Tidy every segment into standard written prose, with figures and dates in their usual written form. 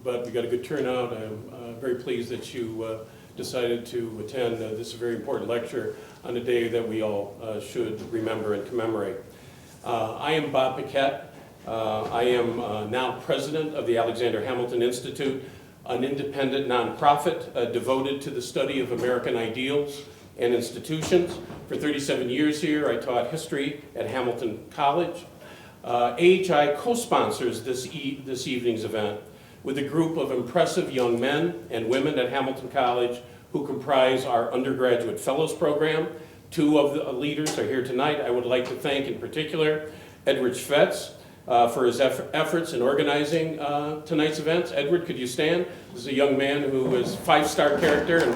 but we got a good turnout. I'm very pleased that you decided to attend this very important lecture on a day that we all should remember and commemorate. I am Bob Paquette. I am now president of the Alexander Hamilton Institute, an independent nonprofit devoted to the study of American ideals and institutions. For 37 years here, I taught history at Hamilton College. AHI co-sponsors this evening's event with a group of impressive young men and women at Hamilton College who comprise our undergraduate fellows program. Two of the leaders are here tonight. I would like to thank in particular Edward Schvetz for his efforts in organizing tonight's events. Edward, could you stand? This is a young man who is five-star character and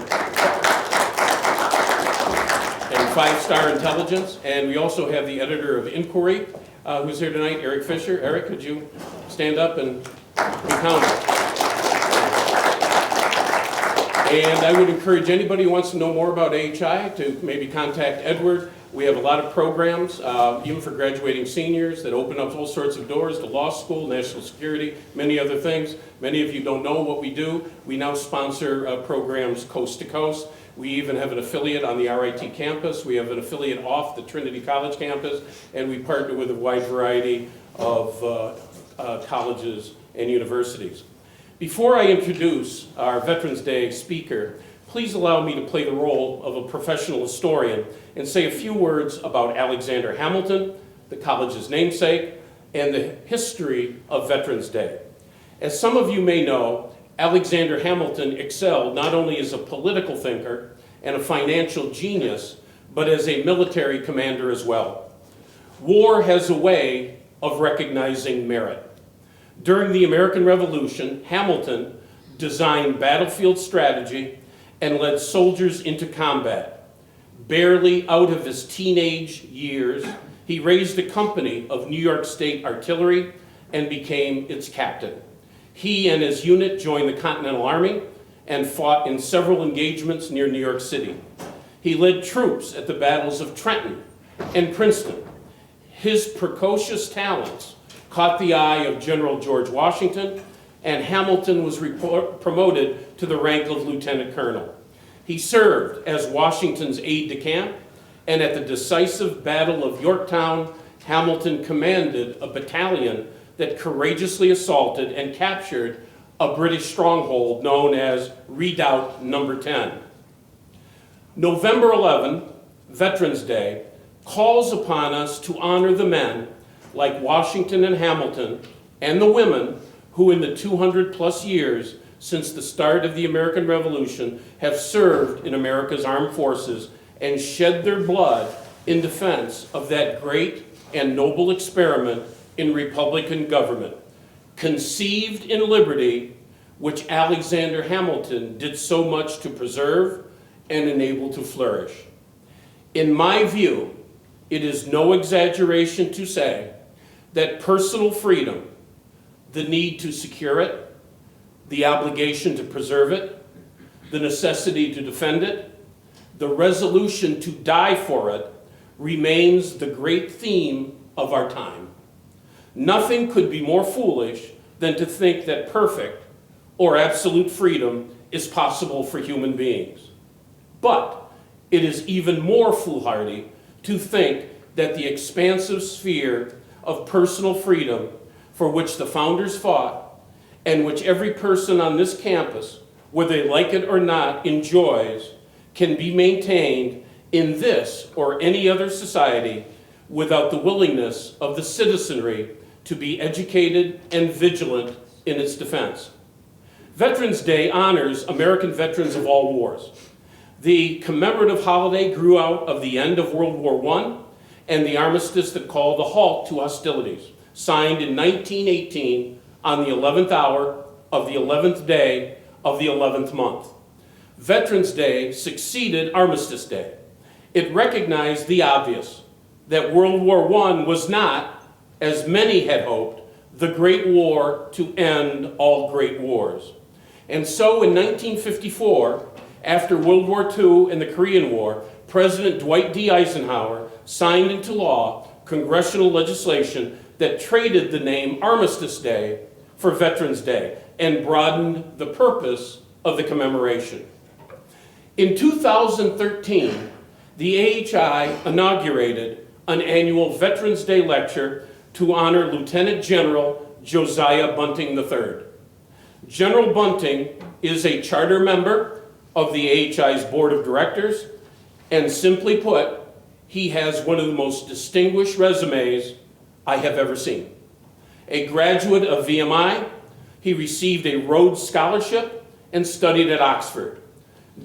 five-star intelligence. And we also have the editor of Inquiry who's here tonight, Eric Fisher. Eric, could you stand up and be counted? And I would encourage anybody who wants to know more about AHI to maybe contact Edward. We have a lot of programs, even for graduating seniors, that open up all sorts of doors to law school, national security, many other things. Many of you don't know what we do. We now sponsor programs coast to coast. We even have an affiliate on the RIT campus. We have an affiliate off the Trinity College campus, and we partner with a wide variety of colleges and universities. Before I introduce our Veterans Day speaker, please allow me to play the role of a professional historian and say a few words about Alexander Hamilton, the college's namesake, and the history of Veterans Day. As some of you may know, Alexander Hamilton excelled not only as a political thinker and a financial genius, but as a military commander as well. War has a way of recognizing merit. During the American Revolution, Hamilton designed battlefield strategy and led soldiers into combat. Barely out of his teenage years, he raised a company of New York State artillery and became its captain. He and his unit joined the Continental Army and fought in several engagements near New York City. He led troops at the battles of Trenton and Princeton. His precocious talents caught the eye of General George Washington, and Hamilton was promoted to the rank of lieutenant colonel. He served as Washington's aide-de-camp, and at the decisive Battle of Yorktown, Hamilton commanded a battalion that courageously assaulted and captured a British stronghold known as Redoubt No. 10. November 11, Veterans Day, calls upon us to honor the men like Washington and Hamilton, and the women who in the 200+ years since the start of the American Revolution have served in America's armed forces and shed their blood in defense of that great and noble experiment in Republican government, conceived in liberty, which Alexander Hamilton did so much to preserve and enable to flourish. In my view, it is no exaggeration to say that personal freedom, the need to secure it, the obligation to preserve it, the necessity to defend it, the resolution to die for it, remains the great theme of our time. Nothing could be more foolish than to think that perfect or absolute freedom is possible for human beings. But it is even more foolhardy to think that the expansive sphere of personal freedom for which the founders fought and which every person on this campus, whether they like it or not, enjoys, can be maintained in this or any other society without the willingness of the citizenry to be educated and vigilant in its defense. Veterans Day honors American veterans of all wars. The commemorative holiday grew out of the end of World War I and the armistice that called a halt to hostilities, signed in 1918 on the 11th hour of the 11th day of the 11th month. Veterans Day succeeded Armistice Day. It recognized the obvious, that World War I was not, as many had hoped, the great war to end all great wars. And so in 1954, after World War II and the Korean War, President Dwight D. Eisenhower signed into law congressional legislation that traded the name Armistice Day for Veterans Day and broadened the purpose of the commemoration. In 2013, the AHI inaugurated an annual Veterans Day lecture to honor Lieutenant General Josiah Bunting III. General Bunting is a charter member of the AHI's Board of Directors, and simply put, he has one of the most distinguished resumes I have ever seen. A graduate of VMI, he received a Rhodes Scholarship and studied at Oxford.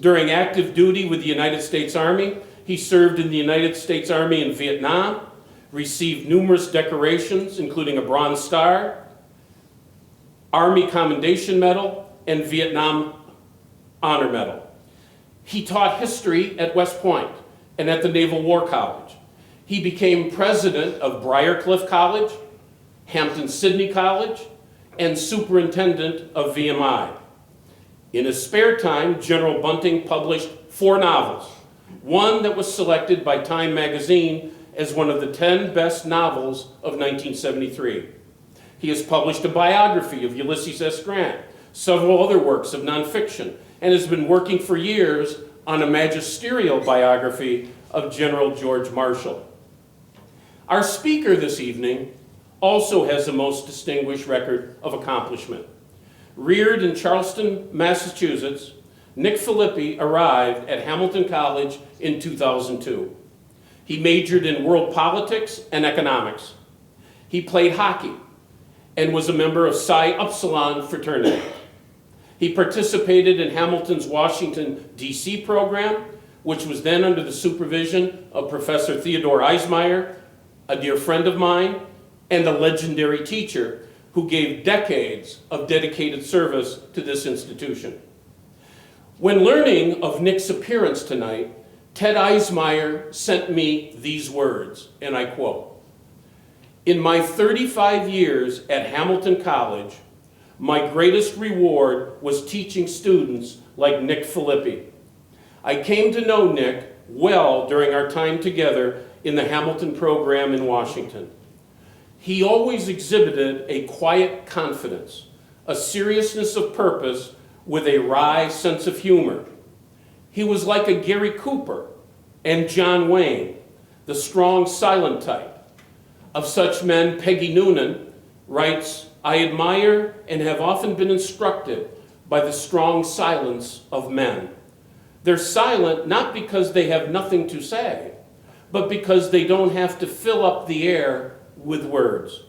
During active duty with the United States Army, he served in the United States Army in Vietnam, received numerous decorations, including a Bronze Star, Army Commendation Medal, and Vietnam Honor Medal. He taught history at West Point and at the Naval War College. He became president of Briarcliff College, Hampton-Sydney College, and superintendent of VMI. In his spare time, General Bunting published 4 novels, one that was selected by Time magazine as one of the 10 best novels of 1973. He has published a biography of Ulysses S. Grant, several other works of nonfiction, and has been working for years on a magisterial biography of General George Marshall. Our speaker this evening also has a most distinguished record of accomplishment. Reared in Charleston, Massachusetts, Nick Philippi arrived at Hamilton College in 2002. He majored in world politics and economics. He played hockey and was a member of Psi Upsilon fraternity. He participated in Hamilton's Washington, D.C. program, which was then under the supervision of Professor Theodore Eismeyer, a dear friend of mine, and a legendary teacher who gave decades of dedicated service to this institution. When learning of Nick's appearance tonight, Ted Eismeyer sent me these words, and I quote, "In my 35 years at Hamilton College, my greatest reward was teaching students like Nick Philippi. I came to know Nick well during our time together in the Hamilton program in Washington. He always exhibited a quiet confidence, a seriousness of purpose with a wry sense of humor. He was like a Gary Cooper and John Wayne, the strong, silent type. Of such men, Peggy Noonan writes, I admire and have often been instructed by the strong silence of men. They're silent not because they have nothing to say, but because they don't have to fill up the air with words.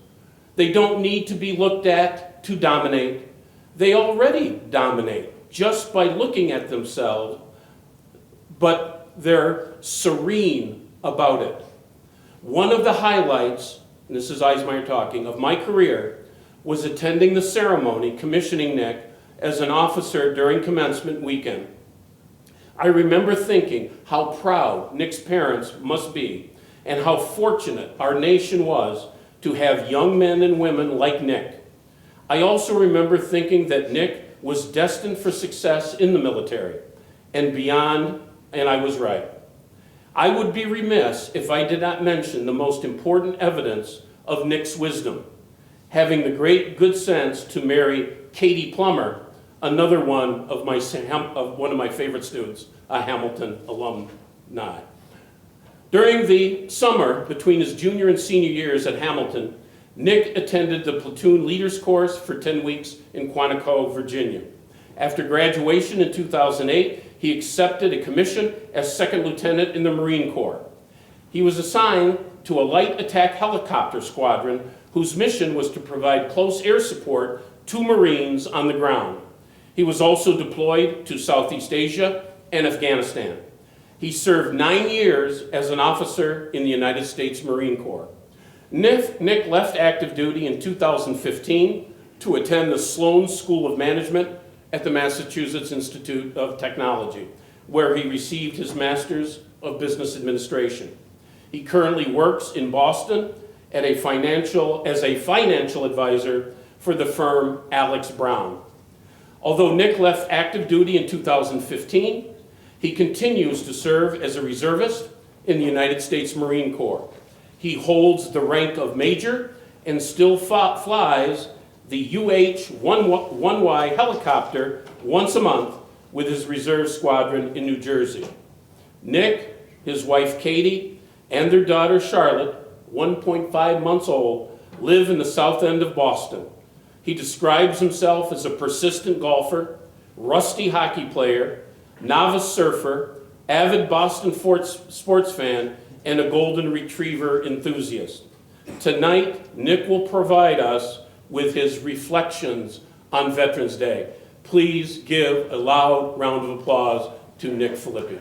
They don't need to be looked at to dominate. They already dominate just by looking at themselves, but they're serene about it. One of the highlights, and this is Eismeyer talking, of my career was attending the ceremony commissioning Nick as an officer during commencement weekend. I remember thinking how proud Nick's parents must be and how fortunate our nation was to have young men and women like Nick. I also remember thinking that Nick was destined for success in the military and beyond, and I was right. I would be remiss if I did not mention the most important evidence of Nick's wisdom, having the great good sense to marry Katie Plummer, another one of my favorite students, a Hamilton alumni. During the summer between his junior and senior years at Hamilton, Nick attended the platoon leaders course for 10 weeks in Quantico, Virginia. After graduation in 2008, he accepted a commission as second lieutenant in the Marine Corps. He was assigned to a light attack helicopter squadron whose mission was to provide close air support to Marines on the ground. He was also deployed to Southeast Asia and Afghanistan. He served 9 years as an officer in the United States Marine Corps. Nick left active duty in 2015 to attend the Sloan School of Management at the Massachusetts Institute of Technology, where he received his Master's of Business Administration. He currently works in Boston as a financial advisor for the firm Alex Brown. Although Nick left active duty in 2015, he continues to serve as a reservist in the United States Marine Corps. He holds the rank of major and still flies the UH-1Y helicopter once a month with his reserve squadron in New Jersey. Nick, his wife Katie, and their daughter Charlotte, 1.5 months old, live in the south end of Boston. He describes himself as a persistent golfer, rusty hockey player, novice surfer, avid Boston sports fan, and a golden retriever enthusiast. Tonight, Nick will provide us with his reflections on Veterans Day. Please give a loud round of applause to Nick Philippi.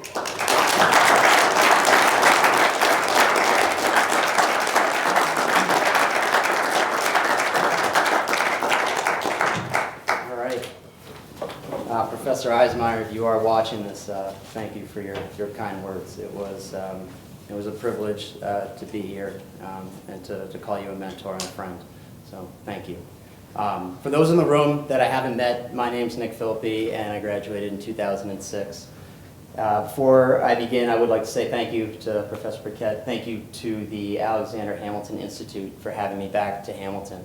Professor Eismeyer, if you are watching this, thank you for your kind words. It was a privilege to be here and to call you a mentor and a friend. So thank you. For those in the room that I haven't met, my name's Nick Philippi, and I graduated in 2006. Before I begin, I would like to say thank you to Professor Burkett. Thank you to the Alexander Hamilton Institute for having me back to Hamilton.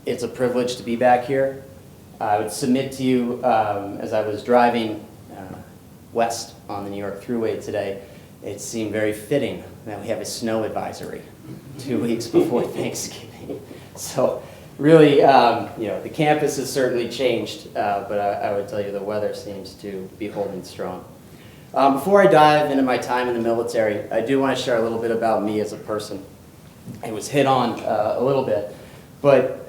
It's a privilege to be back here. I would submit to you, as I was driving west on the New York Thruway today, it seemed very fitting that we have a snow advisory 2 weeks before Thanksgiving. So really, the campus has certainly changed, but I would tell you the weather seems to be holding strong. Before I dive into my time in the military, I do want to share a little bit about me as a person. It was hit on a little bit. But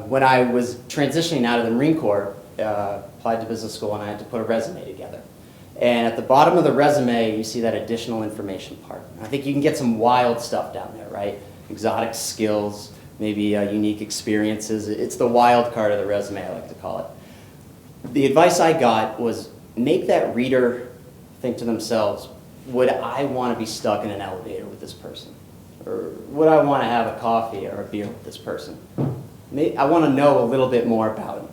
when I was transitioning out of the Marine Corps, applied to business school, and I had to put a resume together. And at the bottom of the resume, you see that additional information part. I think you can get some wild stuff down there, right? Exotic skills, maybe unique experiences. It's the wild card of the resume, I like to call it. The advice I got was make that reader think to themselves, would I want to be stuck in an elevator with this person? Or would I want to have a coffee or a beer with this person? I want to know a little bit more about him.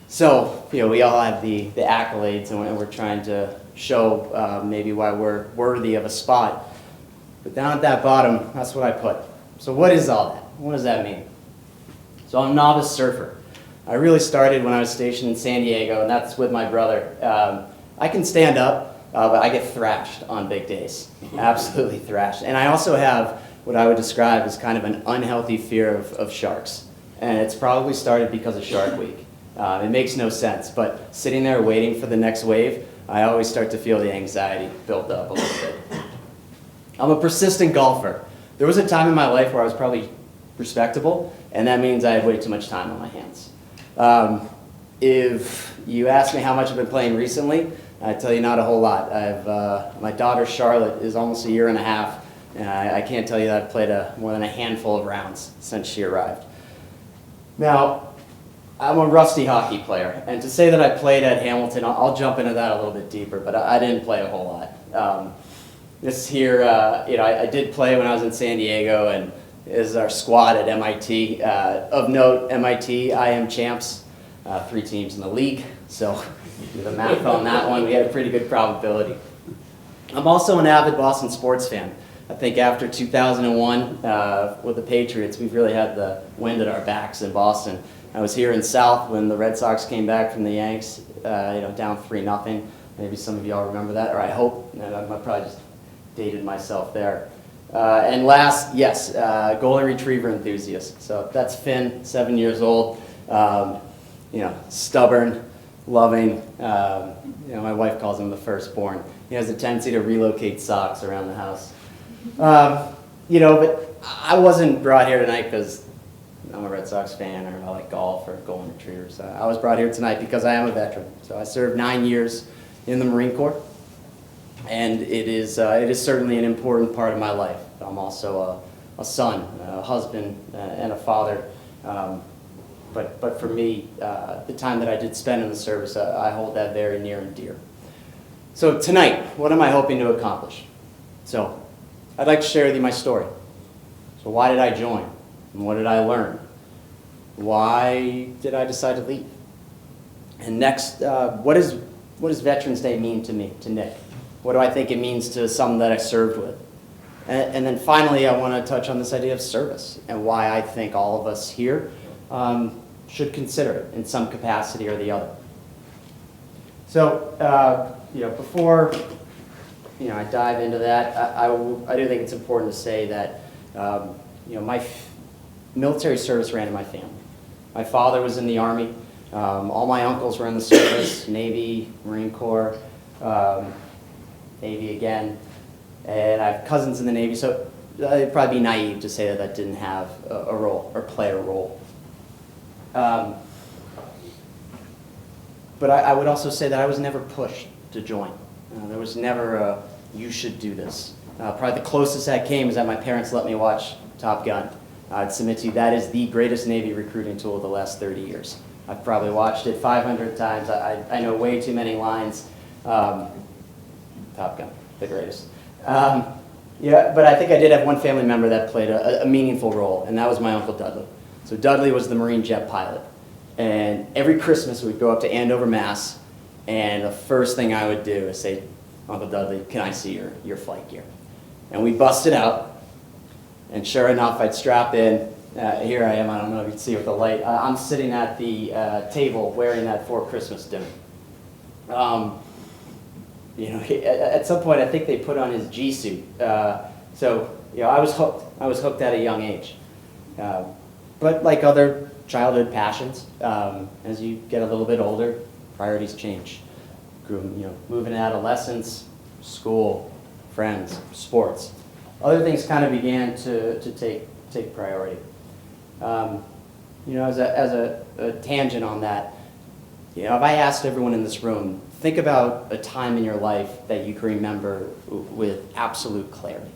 So, we all have the accolades, and we're trying to show maybe why we're worthy of a spot. But down at that bottom, that's what I put. So what is all that? What does that mean? So I'm a novice surfer. I really started when I was stationed in San Diego, and that's with my brother. I can stand up. But I get thrashed on big days, absolutely thrashed. And I also have what I would describe as kind of an unhealthy fear of sharks. And it's probably started because of Shark Week. It makes no sense, but sitting there waiting for the next wave, I always start to feel the anxiety build up a little bit. I'm a persistent golfer. There was a time in my life where I was probably respectable, and that means I had way too much time on my hands. If you ask me how much I've been playing recently, I tell you not a whole lot. My daughter Charlotte is almost a year and a half, and I can't tell you that I've played more than a handful of rounds since she arrived. Now, I'm a rusty hockey player, and to say that I played at Hamilton, I'll jump into that a little bit deeper, but I didn't play a whole lot. This here, I did play when I was in San Diego, and is our squad at MIT. Of note, MIT, IM champs, 3 teams in the league, so do the math on that one. We had a pretty good probability. I'm also an avid Boston sports fan. I think after 2001 with the Patriots, we've really had the wind at our backs in Boston. I was here in South when the Red Sox came back from the Yanks, down 3-0. Maybe some of y'all remember that, or I hope. I probably just dated myself there. And last, yes, golden retriever enthusiast. So that's Finn, 7 years old. Stubborn, loving. My wife calls him the firstborn. He has a tendency to relocate socks around the house. But I wasn't brought here tonight because I'm a Red Sox fan or I like golf or golden retrievers. I was brought here tonight because I am a veteran. So I served 9 years in the Marine Corps, and it is certainly an important part of my life. I'm also a son, a husband, and a father. But for me, the time that I did spend in the service, I hold that very near and dear. So tonight, what am I hoping to accomplish? So I'd like to share with you my story. So why did I join? And what did I learn? Why did I decide to leave? And next, what does Veterans Day mean to me, to Nick? What do I think it means to some that I served with? And then finally, I want to touch on this idea of service and why I think all of us here should consider it in some capacity or the other. So, before I dive into that, I do think it's important to say that my military service ran in my family. My father was in the Army. All my uncles were in the service, Navy, Marine Corps, Navy again, and I have cousins in the Navy, so it'd probably be naive to say that that didn't have a role or play a role. But I would also say that I was never pushed to join. There was never a, you should do this. Probably the closest that came is that my parents let me watch Top Gun. I'd submit to you that is the greatest Navy recruiting tool of the last 30 years. I've probably watched it 500 times. I know way too many lines. Top Gun, the greatest. Yeah, but I think I did have one family member that played a meaningful role, and that was my Uncle Dudley. So Dudley was the Marine jet pilot. And every Christmas we'd go up to Andover, Mass, and the first thing I would do is say, Uncle Dudley, can I see your flight gear? And we busted out, and sure enough, I'd strap in. Here I am, I don't know if you can see with the light. I'm sitting at the table wearing that for Christmas dinner. At some point I think they put on his G suit. So I was hooked. I was hooked at a young age. But like other childhood passions, as you get a little bit older, priorities change. Moving to adolescence, school, friends, sports. Other things kind of began to take priority. As a tangent on that, if I asked everyone in this room, think about a time in your life that you can remember with absolute clarity.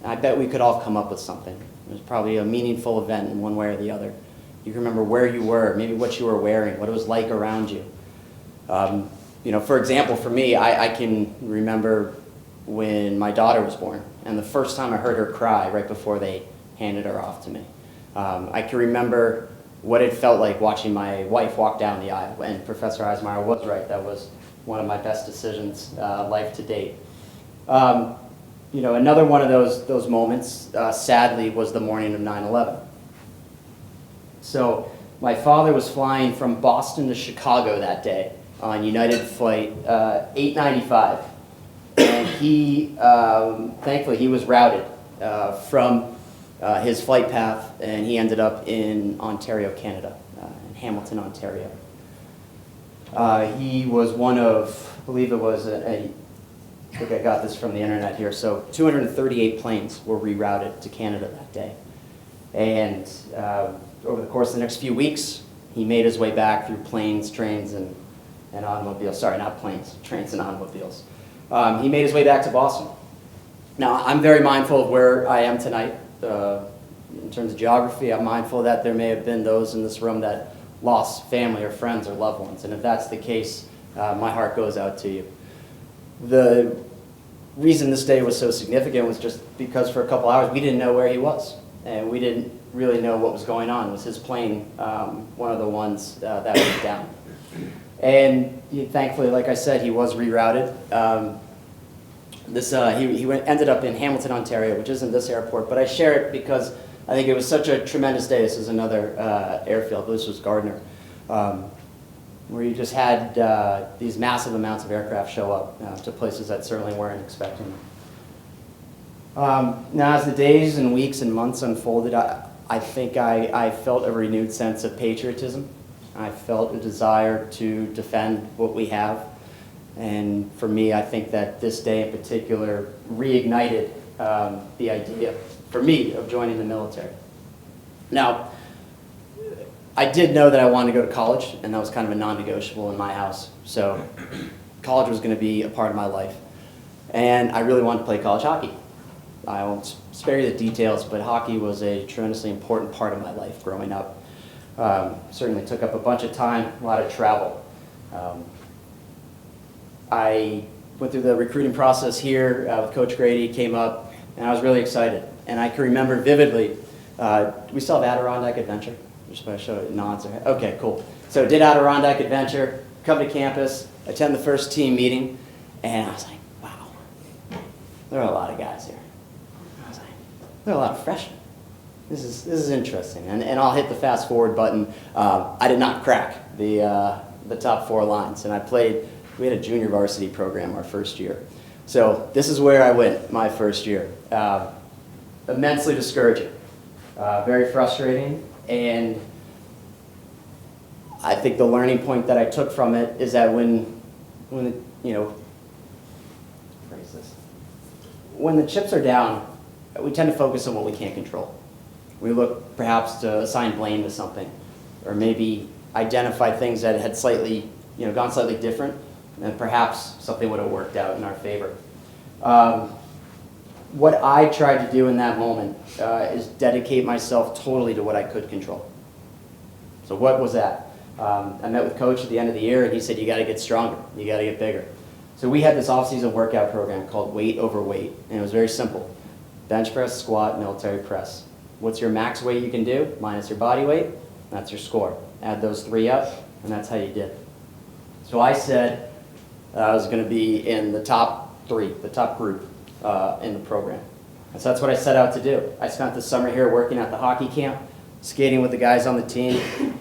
I bet we could all come up with something. It was probably a meaningful event in one way or the other. You can remember where you were, maybe what you were wearing, what it was like around you. For example, for me, I can remember when my daughter was born, and the first time I heard her cry right before they handed her off to me. I can remember what it felt like watching my wife walk down the aisle, and Professor Eismeyer was right. That was one of my best decisions life to date. Another one of those moments, sadly, was the morning of 9/11. So my father was flying from Boston to Chicago that day on United Flight 895, and thankfully, he was routed from his flight path, and he ended up in Ontario, Canada, in Hamilton, Ontario. He was one of, I believe it was I think I got this from the internet here, so 238 planes were rerouted to Canada that day. And over the course of the next few weeks, he made his way back through planes, trains, and automobiles. Sorry, not planes, trains and automobiles. He made his way back to Boston. Now, I'm very mindful of where I am tonight. In terms of geography, I'm mindful that there may have been those in this room that lost family or friends or loved ones. And if that's the case, my heart goes out to you. The reason this day was so significant was just because for a couple hours we didn't know where he was. And we didn't really know what was going on. Was his plane one of the ones that went down? And thankfully, like I said, he was rerouted. Ended up in Hamilton, Ontario, which isn't this airport, but I share it because I think it was such a tremendous day. This is another airfield. This was Gardner, where you just had these massive amounts of aircraft show up to places that certainly weren't expecting them. Now, as the days and weeks and months unfolded, I think I felt a renewed sense of patriotism. I felt a desire to defend what we have. And for me, I think that this day in particular reignited the idea, for me, of joining the military. Now, I did know that I wanted to go to college, and that was kind of a non-negotiable in my house. So college was going to be a part of my life. And I really wanted to play college hockey. I won't spare you the details, but hockey was a tremendously important part of my life growing up. Certainly took up a bunch of time, a lot of travel. I went through the recruiting process here with Coach Grady, came up, and I was really excited. And I can remember vividly, we still have Adirondack Adventure? Just want to show it nods. Okay, cool. So did Adirondack Adventure, come to campus, attend the first team meeting, and I was like, wow, there are a lot of guys here. I was like, there are a lot of freshmen. this is interesting. And I'll hit the fast forward button. I did not crack the top 4 lines, and we had a junior varsity program our first year. So this is where I went my first year. Immensely discouraging, very frustrating, and I think the learning point that I took from it is that when the chips are down, we tend to focus on what we can't control. We look perhaps to assign blame to something, or maybe identify things that had gone slightly different, and perhaps something would have worked out in our favor. What I tried to do in that moment is dedicate myself totally to what I could control. So what was that? I met with Coach at the end of the year, and he said, you got to get stronger, you got to get bigger. So we had this off-season workout program called Weight Over Weight, and it was very simple. Bench press, squat, military press. What's your max weight you can do, minus your body weight? That's your score. Add those 3 up, and that's how you did. So I said I was going to be in the top 3, the top group in the program. And so that's what I set out to do. I spent the summer here working at the hockey camp, skating with the guys on the team,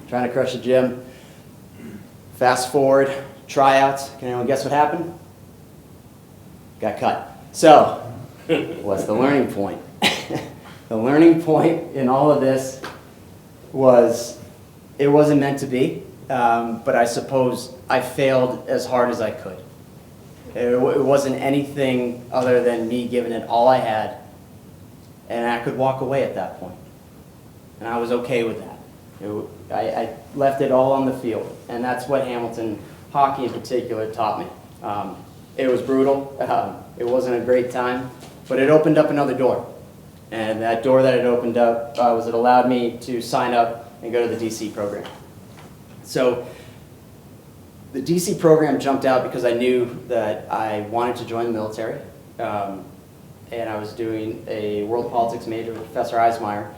trying to crush the gym. Fast forward, tryouts. Can anyone guess what happened? Got cut. So, what's the learning point? The learning point in all of this was it wasn't meant to be, but I suppose I failed as hard as I could. It wasn't anything other than me giving it all I had, and I could walk away at that point. And I was okay with that. I left it all on the field, and that's what Hamilton hockey in particular taught me. It was brutal. It wasn't a great time, but it opened up another door. And that door that it opened up was it allowed me to sign up and go to the DC program. So the DC program jumped out because I knew that I wanted to join the military. And I was doing a world politics major with Professor Eismeyer,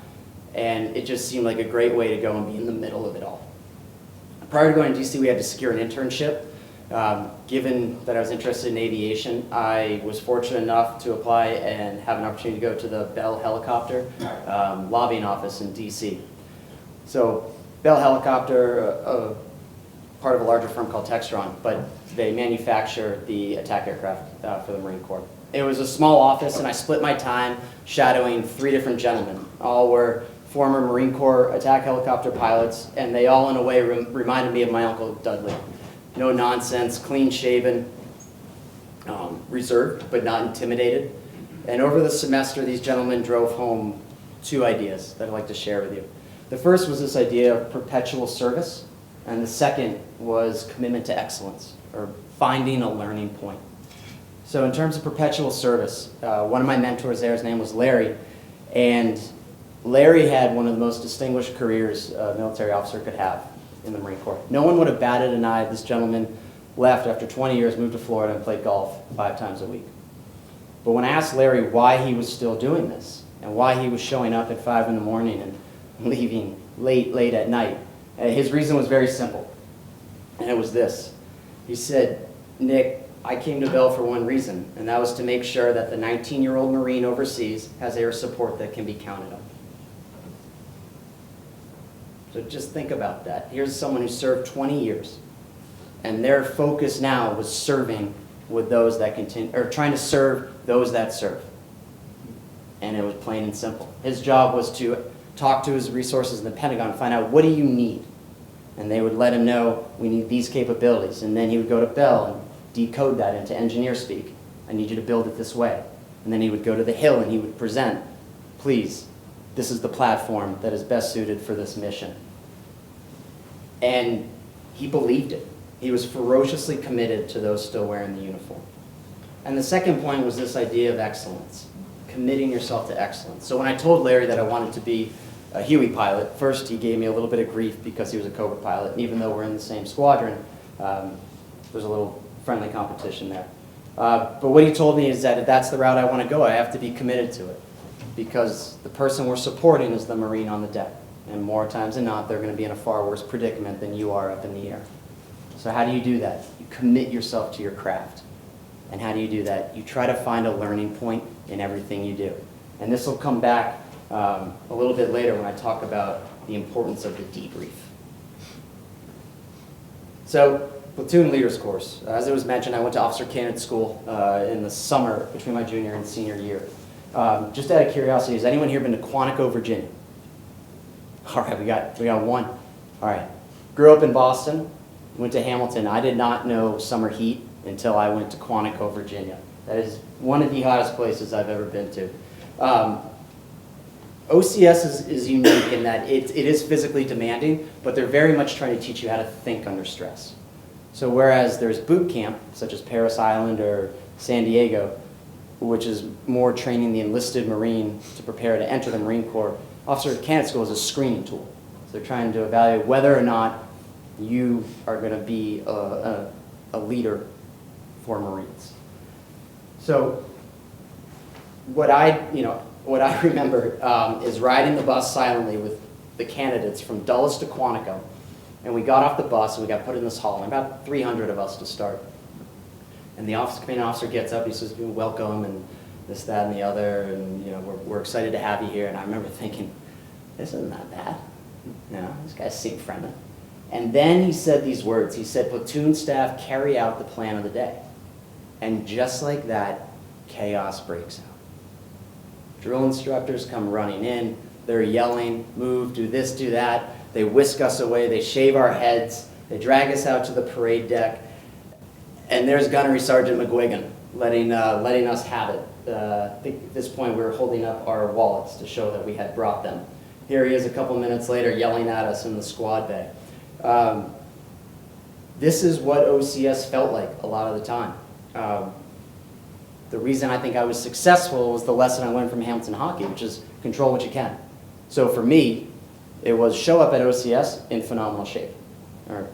and it just seemed like a great way to go and be in the middle of it all. Prior to going to DC, we had to secure an internship. Given that I was interested in aviation, I was fortunate enough to apply and have an opportunity to go to the Bell Helicopter lobbying office in DC. So Bell Helicopter, part of a larger firm called Textron, but they manufacture the attack aircraft for the Marine Corps. It was a small office, and I split my time shadowing 3 different gentlemen. All were former Marine Corps attack helicopter pilots, and they all in a way reminded me of my Uncle Dudley. No nonsense, clean-shaven, reserved, but not intimidated. And over the semester, these gentlemen drove home 2 ideas that I'd like to share with you. The first was this idea of perpetual service, and the second was commitment to excellence, or finding a learning point. So in terms of perpetual service, one of my mentors there, his name was Larry, and Larry had one of the most distinguished careers a military officer could have in the Marine Corps. No one would have batted an eye if this gentleman left after 20 years, moved to Florida, and played golf 5 times a week. But when I asked Larry why he was still doing this, and why he was showing up at 5 in the morning and leaving late at night, his reason was very simple, and it was this. He said, Nick, I came to Bell for one reason, and that was to make sure that the 19-year-old Marine overseas has air support that can be counted on. So just think about that. Here's someone who served 20 years, and their focus now was serving with those that continue, or trying to serve those that serve. And it was plain and simple. His job was to talk to his resources in the Pentagon and find out, what do you need? And they would let him know, we need these capabilities. And then he would go to Bell and decode that into engineer speak. I need you to build it this way. And then he would go to the Hill and he would present, please, this is the platform that is best suited for this mission. And he believed it. He was ferociously committed to those still wearing the uniform. And the second point was this idea of excellence, committing yourself to excellence. So when I told Larry that I wanted to be a Huey pilot, first he gave me a little bit of grief because he was a Cobra pilot. And even though we're in the same squadron, there's a little friendly competition there. But what he told me is that if that's the route I want to go, I have to be committed to it, because the person we're supporting is the Marine on the deck. And more times than not, they're going to be in a far worse predicament than you are up in the air. So how do you do that? You commit yourself to your craft. And how do you do that? You try to find a learning point in everything you do. And this will come back a little bit later when I talk about the importance of the debrief. So, platoon leaders course. As it was mentioned, I went to officer candidate school in the summer between my junior and senior year. Just out of curiosity, has anyone here been to Quantico, Virginia? All right, we got one. All right. Grew up in Boston, went to Hamilton. I did not know summer heat until I went to Quantico, Virginia. That is one of the hottest places I've ever been to. OCS is unique in that it is physically demanding, but they're very much trying to teach you how to think under stress. So whereas there's boot camp, such as Paris Island or San Diego, which is more training the enlisted Marine to prepare to enter the Marine Corps, Officer Candidate School is a screening tool. So they're trying to evaluate whether or not you are going to be a leader for Marines. So what I remember is riding the bus silently with the candidates from Dulles to Quantico. And we got off the bus and we got put in this hall, and about 300 of us to start. And the commanding officer gets up, he says, welcome, and this, that, and the other, and we're excited to have you here. And I remember thinking, this isn't that bad. No, these guys seem friendly. And then he said these words. He said, platoon staff carry out the plan of the day. And just like that, chaos breaks out. Drill instructors come running in. They're yelling, move, do this, do that. They whisk us away. They shave our heads. They drag us out to the parade deck. And there's Gunnery Sergeant McGuigan letting us have it. I think at this point we were holding up our wallets to show that we had brought them. Here he is a couple minutes later yelling at us in the squad bay. This is what OCS felt like a lot of the time. The reason I think I was successful was the lesson I learned from Hamilton hockey, which is control what you can. So for me, it was show up at OCS in phenomenal shape, or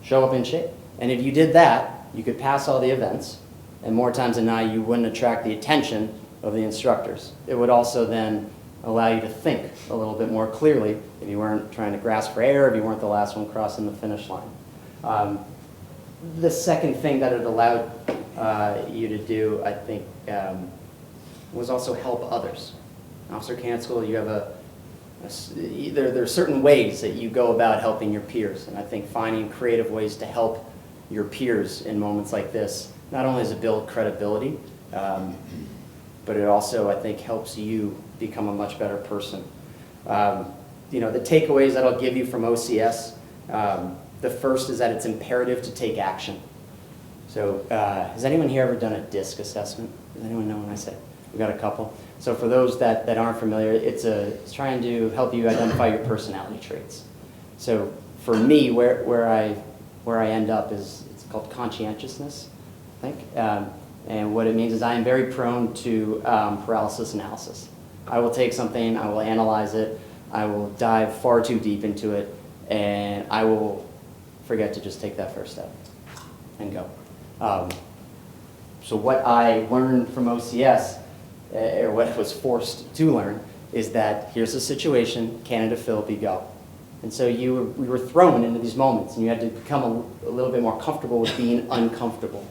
show up in shape. And if you did that, you could pass all the events, and more times than not, you wouldn't attract the attention of the instructors. It would also then allow you to think a little bit more clearly if you weren't trying to grasp for air, if you weren't the last one crossing the finish line. The second thing that it allowed you to do, I think, was also help others. Officer Candidate School, you have there are certain ways that you go about helping your peers, and I think finding creative ways to help your peers in moments like this, not only does it build credibility, but it also, I think, helps you become a much better person. The takeaways that I'll give you from OCS, the first is that it's imperative to take action. So has anyone here ever done a DISC assessment? Does anyone know when I say? We've got a couple. So for those that aren't familiar, it's trying to help you identify your personality traits. So for me, where I end up is, it's called conscientiousness, I think. And what it means is I am very prone to paralysis analysis. I will take something, I will analyze it, I will dive far too deep into it, and I will forget to just take that first step and go. So what I learned from OCS, or what I was forced to learn, is that here's the situation, Canada, Philippi, go. And so we were thrown into these moments, and you had to become a little bit more comfortable with being uncomfortable.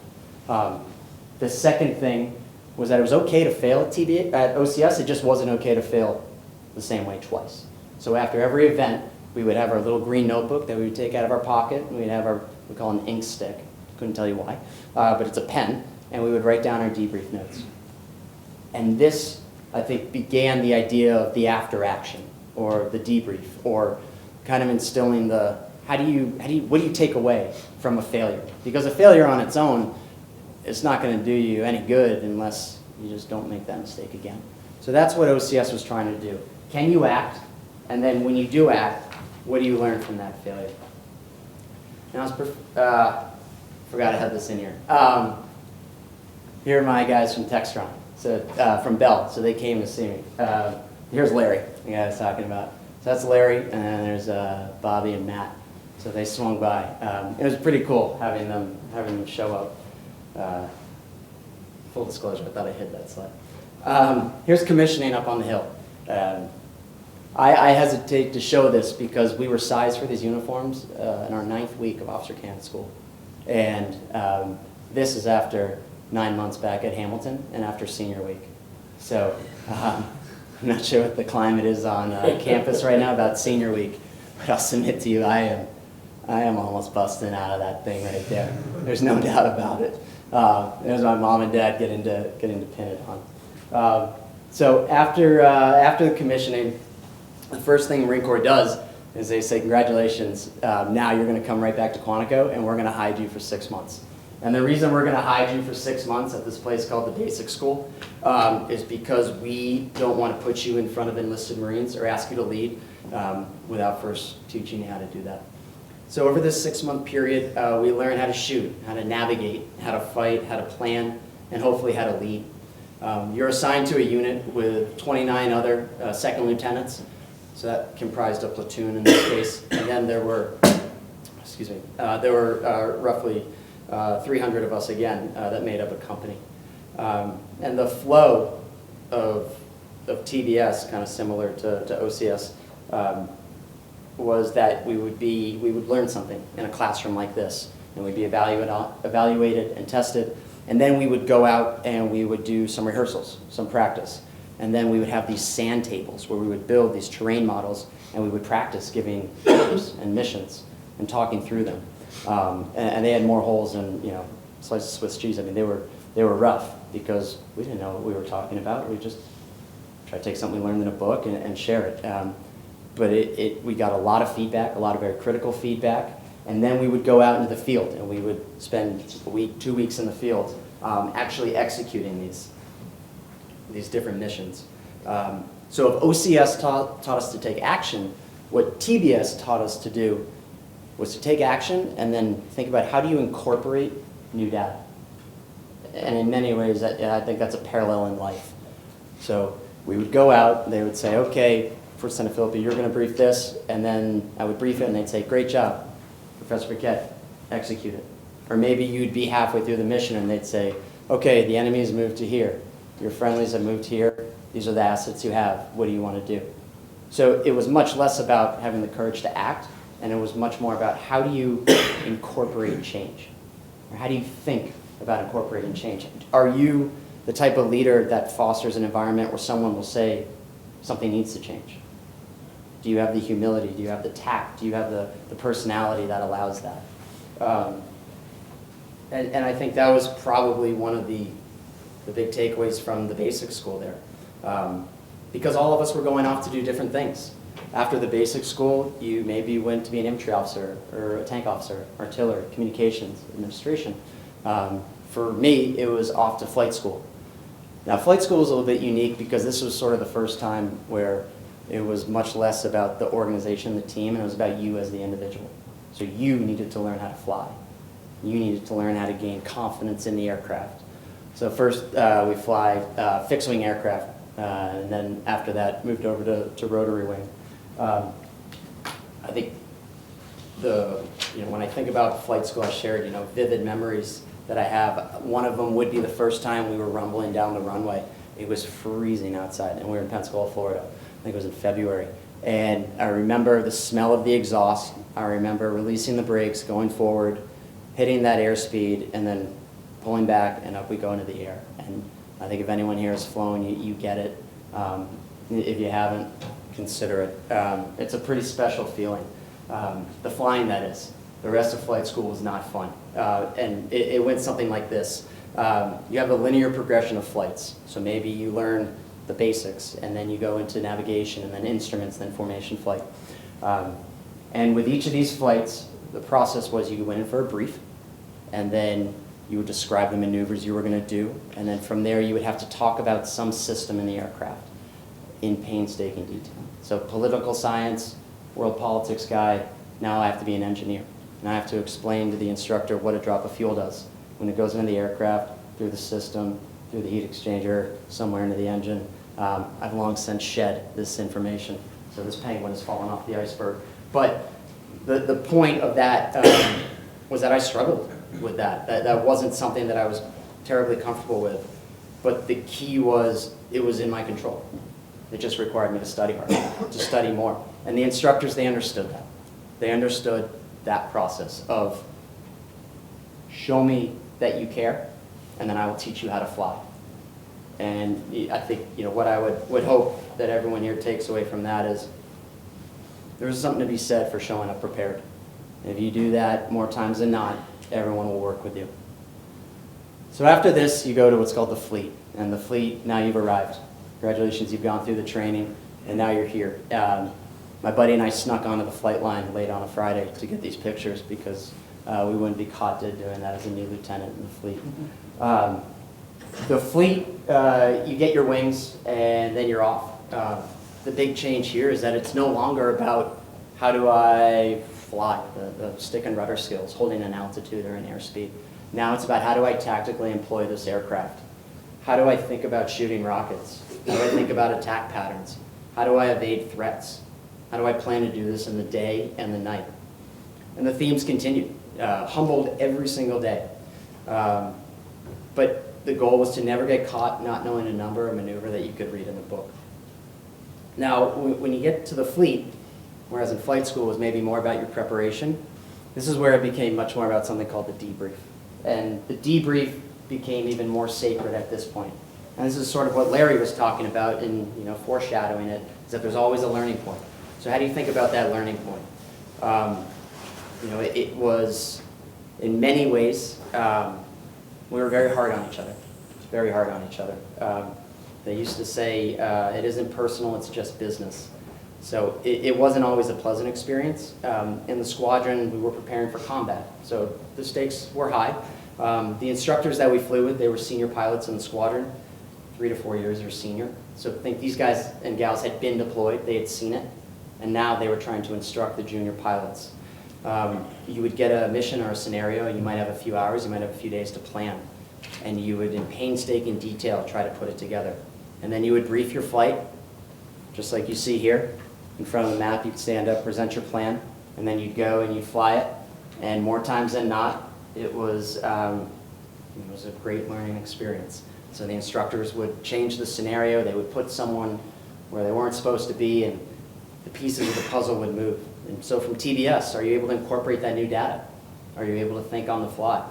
The second thing was that it was okay to fail at OCS, it just wasn't okay to fail the same way twice. So after every event, we would have our little green notebook that we would take out of our pocket, and we'd have we call it an ink stick. Couldn't tell you why, but it's a pen, and we would write down our debrief notes. And this, I think, began the idea of the after action, or the debrief, or kind of instilling what do you take away from a failure? Because a failure on its own, it's not going to do you any good unless you just don't make that mistake again. So that's what OCS was trying to do. Can you act? And then when you do act, what do you learn from that failure? Now, forgot I had this in here. Here are my guys from Textron, so from Bell. So they came to see me. Here's Larry, the guy I was talking about. So that's Larry, and then there's Bobby and Matt. So they swung by. It was pretty cool having them show up. Full disclosure, I thought I hid that slide. Here's commissioning up on the hill. I hesitate to show this because we were sized for these uniforms in our 9th week of Officer Candidate School. And this is after 9 months back at Hamilton and after senior week. So I'm not sure what the climate is on campus right now about senior week, but I'll submit to you, I am almost busting out of that thing right there. There's no doubt about it. There's my mom and dad getting to pin it on. So after the commissioning, the first thing the Marine Corps does is they say, congratulations, now you're going to come right back to Quantico and we're going to hide you for 6 months. And the reason we're going to hide you for 6 months at this place called the Basic School is because we don't want to put you in front of enlisted Marines or ask you to lead without first teaching you how to do that. So over this 6-month period, we learn how to shoot, how to navigate, how to fight, how to plan, and hopefully how to lead. You're assigned to a unit with 29 other second lieutenants. So that comprised a platoon in this case. And then there were, roughly 300 of us again that made up a company. And the flow of TBS, kind of similar to OCS, was that we would learn something in a classroom like this, and we'd be evaluated and tested, and then we would go out and we would do some rehearsals, some practice, and then we would have these sand tables where we would build these terrain models, and we would practice giving orders and missions and talking through them. And they had more holes than slices of Swiss cheese. I mean, they were rough because we didn't know what we were talking about. We just tried to take something we learned in a book and share it. But we got a lot of feedback, a lot of very critical feedback, and then we would go out into the field and we would spend a week, 2 weeks in the field actually executing these different missions. So if OCS taught us to take action, what TBS taught us to do was to take action and then think about how do you incorporate new data. And in many ways, I think that's a parallel in life. So we would go out, they would say, okay, First Lieutenant Philippi, you're going to brief this, and then I would brief it, and they'd say, great job, Professor Paquette, execute it. Or maybe you'd be halfway through the mission, and they'd say, okay, the enemy has moved to here, your friendlies have moved here, these are the assets you have, what do you want to do? So it was much less about having the courage to act, and it was much more about how do you incorporate change? Or how do you think about incorporating change? Are you the type of leader that fosters an environment where someone will say something needs to change? Do you have the humility? Do you have the tact? Do you have the personality that allows that? And I think that was probably one of the big takeaways from the basic school there. Because all of us were going off to do different things. After the basic school, you maybe went to be an infantry officer or a tank officer, artillery, communications, administration. For me, it was off to flight school. Now, flight school was a little bit unique because this was sort of the first time where it was much less about the organization, the team, and it was about you as the individual. So you needed to learn how to fly. You needed to learn how to gain confidence in the aircraft. So first, we fly fixed-wing aircraft, and then after that, moved over to rotary wing. I think when I think about flight school, I shared vivid memories that I have. One of them would be the first time we were rumbling down the runway. It was freezing outside, and we were in Pensacola, Florida. I think it was in February. And I remember the smell of the exhaust. I remember releasing the brakes, going forward, hitting that airspeed, and then pulling back, and up we go into the air. And I think if anyone here has flown, you get it. If you haven't, consider it. It's a pretty special feeling. The flying, that is. The rest of flight school was not fun. And it went something like this. You have a linear progression of flights. So maybe you learn the basics, and then you go into navigation, and then instruments, then formation flight. And with each of these flights, the process was you went in for a brief, and then you would describe the maneuvers you were going to do, and then from there you would have to talk about some system in the aircraft in painstaking detail. So political science, world politics guy, now I have to be an engineer. And I have to explain to the instructor what a drop of fuel does when it goes into the aircraft, through the system, through the heat exchanger, somewhere into the engine. I've long since shed this information, so this penguin has fallen off the iceberg. But the point of that was that I struggled with that. That wasn't something that I was terribly comfortable with. But the key was it was in my control. It just required me to study harder, to study more. And the instructors, they understood that. They understood that process of show me that you care, and then I will teach you how to fly. And I think what I would hope that everyone here takes away from that is there's something to be said for showing up prepared. If you do that more times than not, everyone will work with you. So after this, you go to what's called the fleet. And the fleet, now you've arrived. Congratulations, you've gone through the training, and now you're here. My buddy and I snuck onto the flight line late on a Friday to get these pictures because we wouldn't be caught dead doing that as a new lieutenant in the fleet. The fleet, you get your wings, and then you're off. The big change here is that it's no longer about how do I fly, the stick and rudder skills, holding an altitude or an airspeed. Now it's about how do I tactically employ this aircraft? How do I think about shooting rockets? How do I think about attack patterns? How do I evade threats? How do I plan to do this in the day and the night? And the themes continue, humbled every single day. But the goal was to never get caught not knowing a number or maneuver that you could read in the book. Now, when you get to the fleet, whereas in flight school was maybe more about your preparation, this is where it became much more about something called the debrief. And the debrief became even more sacred at this point. And this is sort of what Larry was talking about in foreshadowing it, is that there's always a learning point. So how do you think about that learning point? It was, in many ways, we were very hard on each other. Very hard on each other. They used to say, it isn't personal, it's just business. So it wasn't always a pleasant experience. In the squadron, we were preparing for combat. So the stakes were high. The instructors that we flew with, they were senior pilots in the squadron, 3 to 4 years or senior. So I think these guys and gals had been deployed, they had seen it, and now they were trying to instruct the junior pilots. You would get a mission or a scenario, and you might have a few hours, you might have a few days to plan. And you would, in painstaking detail, try to put it together. And then you would brief your flight, just like you see here. In front of the map, you'd stand up, present your plan, and then you'd go and you'd fly it. And more times than not, it was a great learning experience. So the instructors would change the scenario, they would put someone where they weren't supposed to be, and the pieces of the puzzle would move. And so from TBS, are you able to incorporate that new data? Are you able to think on the fly?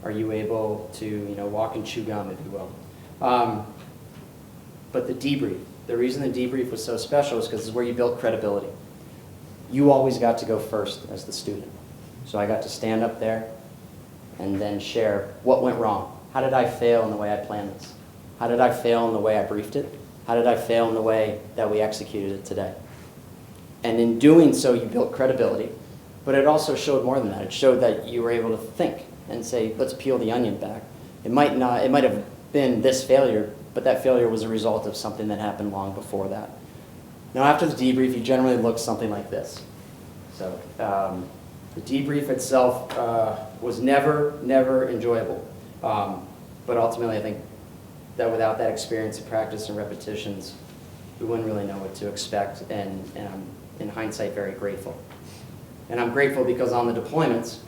Are you able to walk and chew gum, if you will? But the debrief, the reason the debrief was so special is because this is where you built credibility. You always got to go first as the student. So I got to stand up there and then share what went wrong. How did I fail in the way I planned this? How did I fail in the way I briefed it? How did I fail in the way that we executed it today? And in doing so, you built credibility. But it also showed more than that. It showed that you were able to think and say, let's peel the onion back. It might have been this failure, but that failure was a result of something that happened long before that. Now, after the debrief, you generally look something like this. So the debrief itself was never enjoyable. But ultimately, I think that without that experience of practice and repetitions, we wouldn't really know what to expect, and I'm, in hindsight, very grateful. And I'm grateful because on the deployments,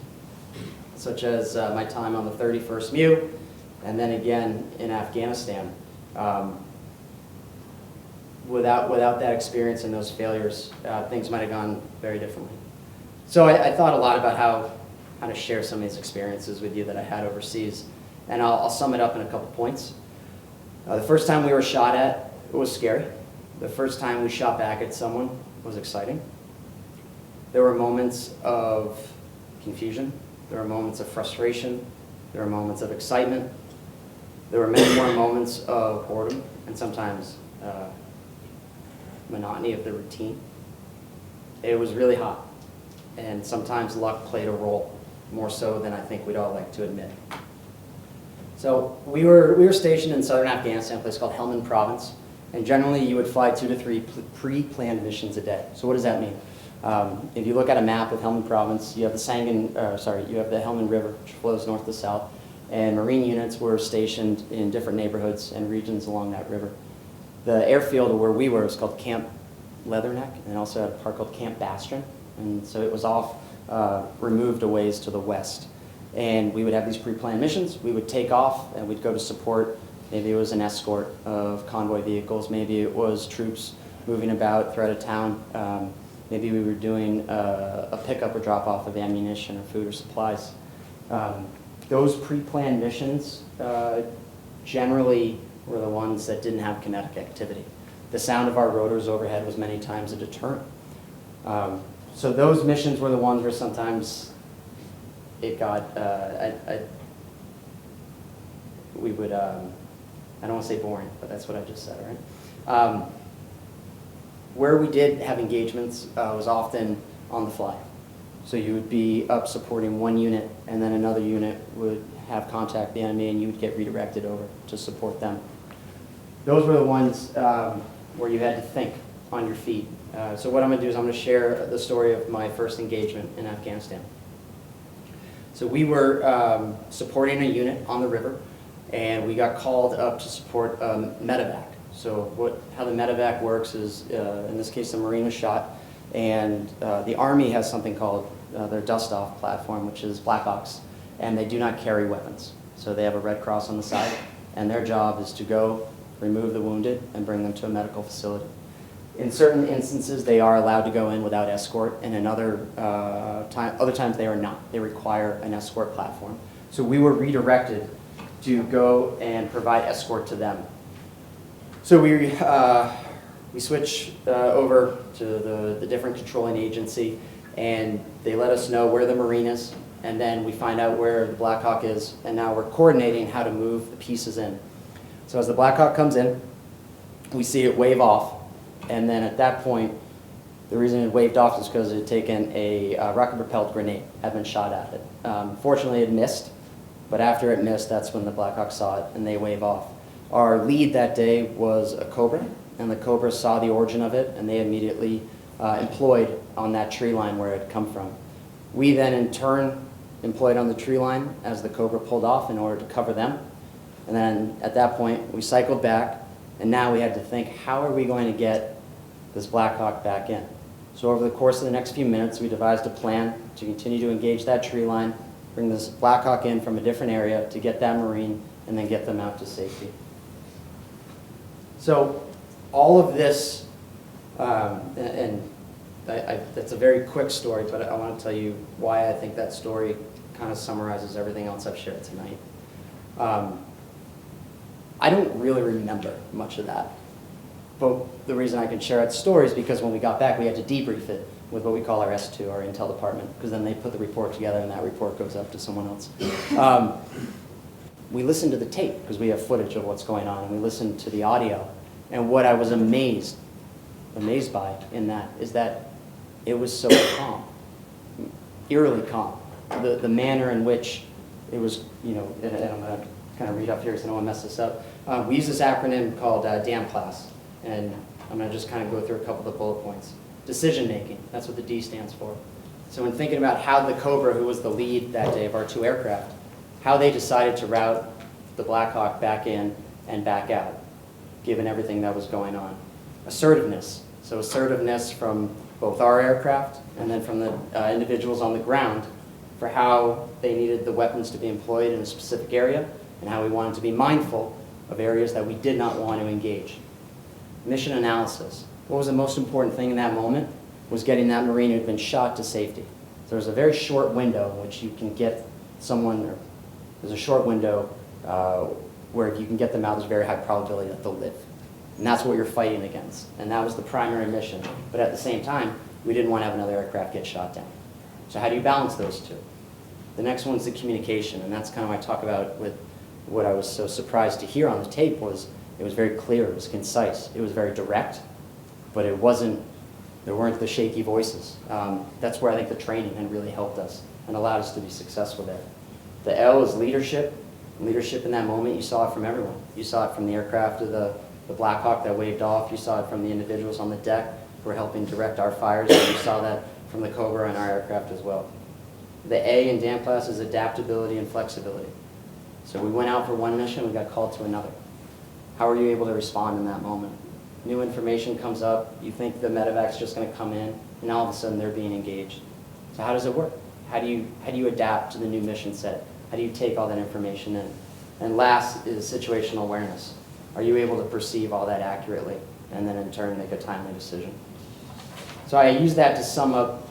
such as my time on the 31st MU, and then again in Afghanistan, without that experience and those failures, things might have gone very differently. So I thought a lot about how to share some of these experiences with you that I had overseas, and I'll sum it up in a couple points. The first time we were shot at, it was scary. The first time we shot back at someone was exciting. There were moments of confusion. There were moments of frustration. There were moments of excitement. There were many more moments of boredom and sometimes monotony of the routine. It was really hot, and sometimes luck played a role, more so than I think we'd all like to admit. So we were stationed in southern Afghanistan, a place called Helmand Province, and generally you would fly 2 to 3 pre-planned missions a day. So what does that mean? If you look at a map of Helmand Province, you have the Helmand River, which flows north to south, and Marine units were stationed in different neighborhoods and regions along that river. The airfield where we were was called Camp Leatherneck, and also had a part called Camp Bastion, and so it was off, removed a ways to the west. And we would have these pre-planned missions. We would take off, and we'd go to support. Maybe it was an escort of convoy vehicles. Maybe it was troops moving about throughout a town. Maybe we were doing a pickup or drop-off of ammunition or food or supplies. Those pre-planned missions generally were the ones that didn't have kinetic activity. The sound of our rotors overhead was many times a deterrent. So those missions were the ones where sometimes it got, we would, I don't want to say boring, but that's what I just said, right? Where we did have engagements was often on the fly. So you would be up supporting one unit, and then another unit would have contact the enemy, and you would get redirected over to support them. Those were the ones where you had to think on your feet. So what I'm going to do is I'm going to share the story of my first engagement in Afghanistan. So we were supporting a unit on the river, and we got called up to support medevac. So how the medevac works is, in this case, the Marine was shot, and the Army has something called their dust-off platform, which is Black Ops, and they do not carry weapons. So they have a Red Cross on the side, and their job is to go remove the wounded and bring them to a medical facility. In certain instances, they are allowed to go in without escort, and in other times they are not. They require an escort platform. So we were redirected to go and provide escort to them. So we switch over to the different controlling agency, and they let us know where the Marine is, and then we find out where the Black Hawk is, and now we're coordinating how to move the pieces in. So as the Black Hawk comes in, we see it wave off, and then at that point, the reason it waved off is because it had taken a rocket-propelled grenade, had been shot at it. Fortunately, it missed, but after it missed, that's when the Black Hawk saw it, and they wave off. Our lead that day was a Cobra, and the Cobra saw the origin of it, and they immediately employed on that tree line where it had come from. We then, in turn, employed on the tree line as the Cobra pulled off in order to cover them. And then at that point, we cycled back, and now we had to think, how are we going to get this Black Hawk back in? So over the course of the next few minutes, we devised a plan to continue to engage that tree line, bring this Black Hawk in from a different area to get that Marine, and then get them out to safety. So all of this, that's a very quick story, but I want to tell you why I think that story kind of summarizes everything else I've shared tonight. I don't really remember much of that, but the reason I can share that story is because when we got back, we had to debrief it with what we call our S2, our intel department, because then they put the report together and that report goes up to someone else. We listened to the tape because we have footage of what's going on, and we listened to the audio. And what I was amazed by in that is that it was so calm, eerily calm. The manner in which it was, and I'm going to kind of read up here so I don't want to mess this up. We use this acronym called DAM class, and I'm going to just kind of go through a couple of the bullet points. Decision making, that's what the D stands for. So in thinking about how the Cobra, who was the lead that day of our two aircraft, how they decided to route the Black Hawk back in and back out, given everything that was going on. Assertiveness, so assertiveness from both our aircraft and then from the individuals on the ground for how they needed the weapons to be employed in a specific area and how we wanted to be mindful of areas that we did not want to engage. Mission analysis. What was the most important thing in that moment was getting that Marine who had been shot to safety. So there's a very short window in which you can get someone, or there's a short window where if you can get them out, there's a very high probability that they'll live. And that's what you're fighting against. And that was the primary mission. But at the same time, we didn't want to have another aircraft get shot down. So how do you balance those two? The next one's the communication, and that's kind of what I talk about with what I was so surprised to hear on the tape was it was very clear, it was concise, it was very direct, but there weren't the shaky voices. That's where I think the training had really helped us and allowed us to be successful there. The L is leadership. Leadership in that moment, you saw it from everyone. You saw it from the aircraft of the Black Hawk that waved off. You saw it from the individuals on the deck who were helping direct our fires. And you saw that from the Cobra and our aircraft as well. The A in DAM class is adaptability and flexibility. So we went out for one mission, we got called to another. How are you able to respond in that moment? New information comes up, you think the medevac's just going to come in, and all of a sudden they're being engaged. So how does it work? How do you adapt to the new mission set? How do you take all that information in? And last is situational awareness. Are you able to perceive all that accurately and then in turn make a timely decision? So I use that to sum up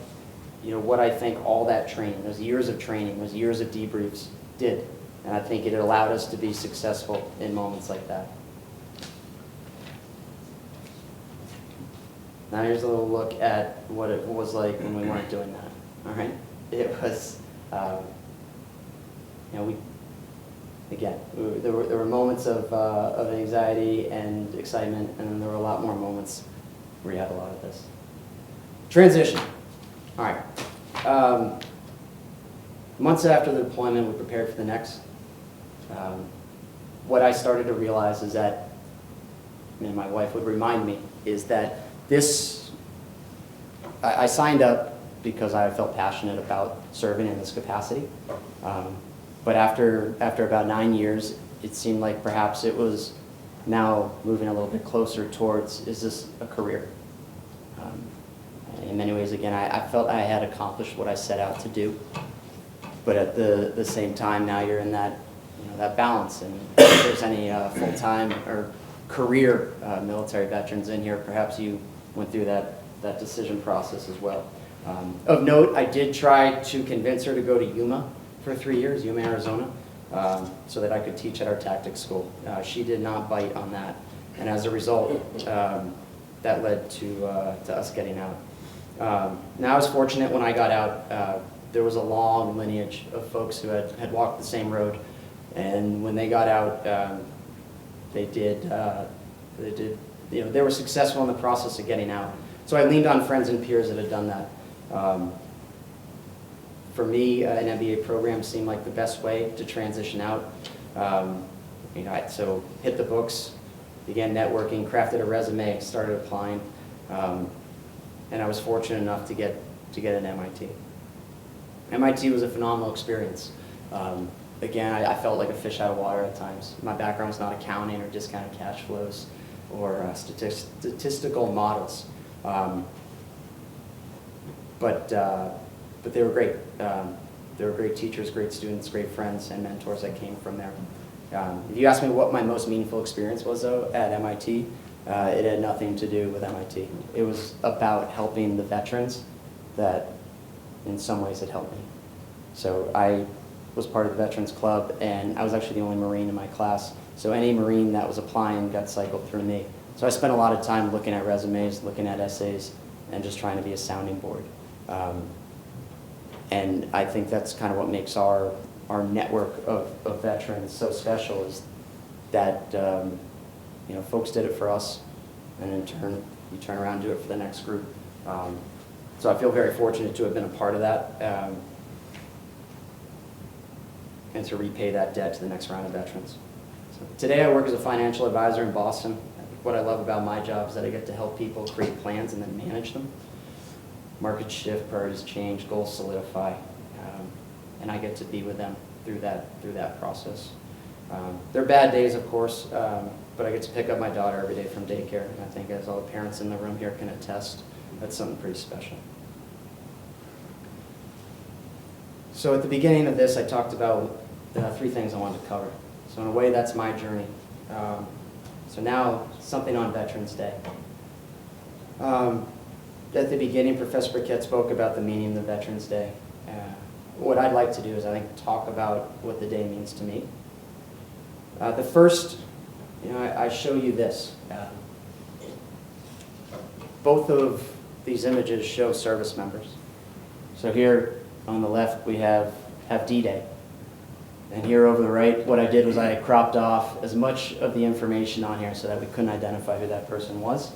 what I think all that training, those years of training, those years of debriefs did. And I think it allowed us to be successful in moments like that. Now here's a little look at what it was like when we weren't doing that. All right, it was, you know, there were moments of anxiety and excitement, and then there were a lot more moments where you had a lot of this. Transition. All right. Months after the deployment, we prepared for the next. What I started to realize is that, and my wife would remind me, is that I signed up because I felt passionate about serving in this capacity. But after about 9 years, it seemed like perhaps it was now moving a little bit closer towards, is this a career? In many ways, again, I felt I had accomplished what I set out to do. But at the same time, now you're in that, you know, that balance. And if there's any full-time or career military veterans in here, perhaps you went through that decision process as well. Of note, I did try to convince her to go to Yuma for 3 years, Yuma, Arizona, so that I could teach at our tactics school. She did not bite on that, and as a result, that led to us getting out. Now I was fortunate when I got out. There was a long lineage of folks who had walked the same road, and when they got out, they were successful in the process of getting out. So I leaned on friends and peers that had done that. For me, an MBA program seemed like the best way to transition out. So hit the books, began networking, crafted a resume, started applying, and I was fortunate enough to get an MIT. MIT was a phenomenal experience. Again, I felt like a fish out of water at times. My background was not accounting or discounted cash flows or statistical models. But they were great. They were great teachers, great students, great friends, and mentors that came from there. If you ask me what my most meaningful experience was, though, at MIT, it had nothing to do with MIT. It was about helping the veterans that, in some ways, had helped me. So I was part of the Veterans Club, and I was actually the only Marine in my class. So any Marine that was applying got cycled through me. So I spent a lot of time looking at resumes, looking at essays, and just trying to be a sounding board. And I think that's kind of what makes our network of veterans so special, is that folks did it for us, and in turn, you turn around and do it for the next group. So I feel very fortunate to have been a part of that, and to repay that debt to the next round of veterans. So today I work as a financial advisor in Boston. What I love about my job is that I get to help people create plans and then manage them. Markets shift, priorities change, goals solidify, and I get to be with them through that process. There are bad days, of course, but I get to pick up my daughter every day from daycare, and I think, as all the parents in the room here can attest, that's something pretty special. So at the beginning of this, I talked about the 3 things I wanted to cover. So in a way, that's my journey. So now, something on Veterans Day. At the beginning, Professor Burkett spoke about the meaning of the Veterans Day. What I'd like to do is, I think, talk about what the day means to me. The first, I show you this. Both of these images show service members. So here on the left, we have D-Day. And here over the right, what I did was I cropped off as much of the information on here so that we couldn't identify who that person was.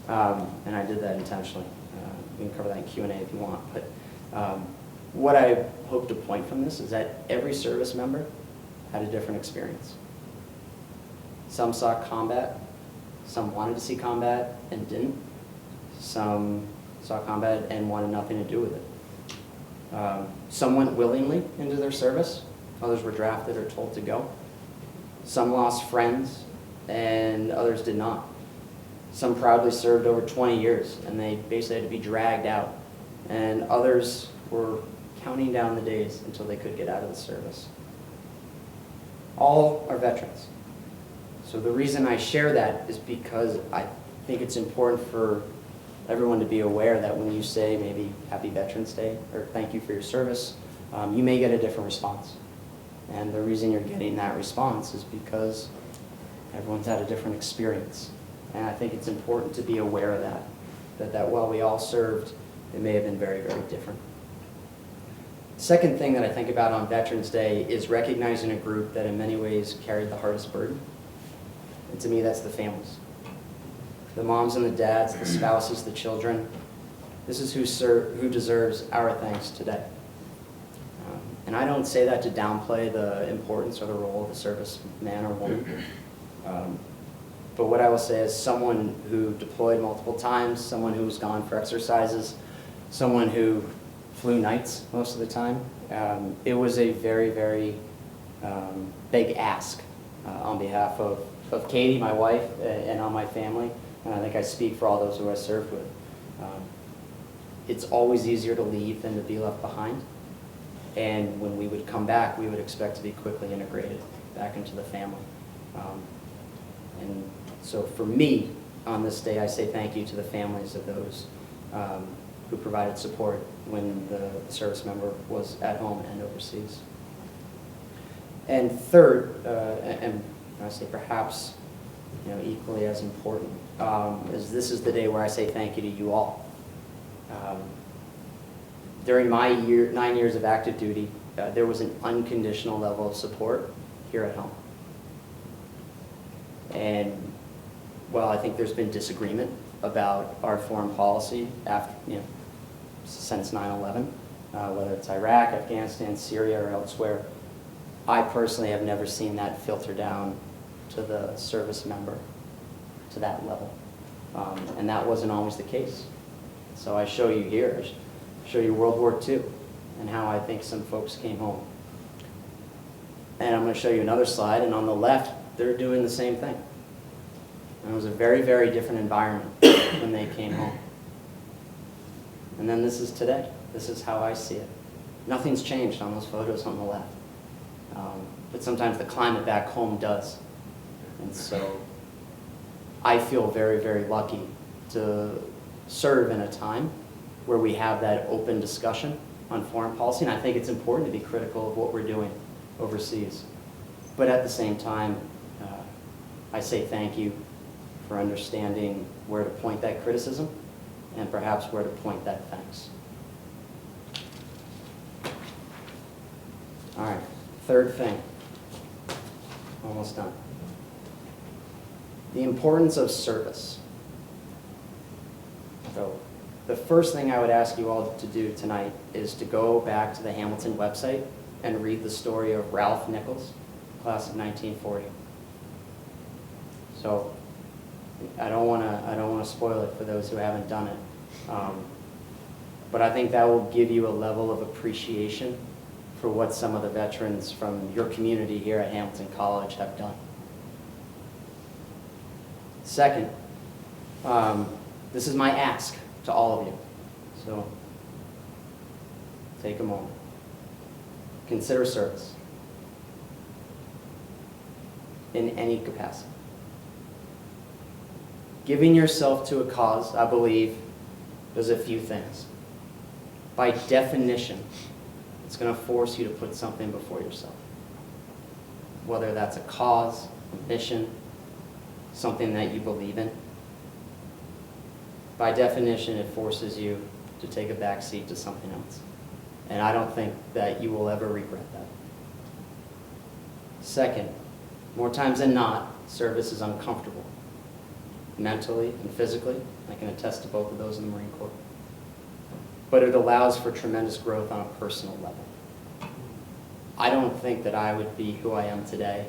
And I did that intentionally. We can cover that in Q&A if you want. But what I hope to point from this is that every service member had a different experience. Some saw combat. Some wanted to see combat and didn't. Some saw combat and wanted nothing to do with it. Some went willingly into their service. Others were drafted or told to go. Some lost friends, and others did not. Some proudly served over 20 years, and they basically had to be dragged out. And others were counting down the days until they could get out of the service. All are veterans. So the reason I share that is because I think it's important for everyone to be aware that when you say maybe Happy Veterans Day or thank you for your service, you may get a different response. And the reason you're getting that response is because everyone's had a different experience. And I think it's important to be aware of that. that while we all served, it may have been very, very different. Second thing that I think about on Veterans Day is recognizing a group that in many ways carried the hardest burden. And to me, that's the families. The moms and the dads, the spouses, the children. This is who deserves our thanks today. And I don't say that to downplay the importance or the role of the serviceman or woman. But what I will say is someone who deployed multiple times, someone who was gone for exercises, someone who flew nights most of the time. It was a very, very big ask on behalf of Katie, my wife, and on my family. And I think I speak for all those who I served with. It's always easier to leave than to be left behind. And when we would come back, we would expect to be quickly integrated back into the family. And so for me, on this day, I say thank you to the families of those who provided support when the service member was at home and overseas. And third, and I say perhaps equally as important, is this is the day where I say thank you to you all. During my 9 years of active duty, there was an unconditional level of support here at home. And while I think there's been disagreement about our foreign policy after, since 9/11, whether it's Iraq, Afghanistan, Syria, or elsewhere, I personally have never seen that filter down to the service member to that level. And that wasn't always the case. So I show you here, I show you World War II and how I think some folks came home. And I'm going to show you another slide, and on the left, they're doing the same thing. And it was a very, very different environment when they came home. And then this is today. This is how I see it. Nothing's changed on those photos on the left. But sometimes the climate back home does. And so I feel very, very lucky to serve in a time where we have that open discussion on foreign policy. And I think it's important to be critical of what we're doing overseas. But at the same time, I say thank you for understanding where to point that criticism and perhaps where to point that thanks. All right, third thing. Almost done. The importance of service. So the first thing I would ask you all to do tonight is to go back to the Hamilton website and read the story of Ralph Nichols, class of 1940. So I don't want to spoil it for those who haven't done it, but I think that will give you a level of appreciation for what some of the veterans from your community here at Hamilton College have done. Second, this is my ask to all of you. So take a moment. Consider service in any capacity. Giving yourself to a cause, I believe, does a few things. By definition, it's going to force you to put something before yourself. Whether that's a cause, a mission, something that you believe in. By definition, it forces you to take a back seat to something else. And I don't think that you will ever regret that. Second, more times than not, service is uncomfortable. Mentally and physically. I can attest to both of those in the Marine Corps. But it allows for tremendous growth on a personal level. I don't think that I would be who I am today,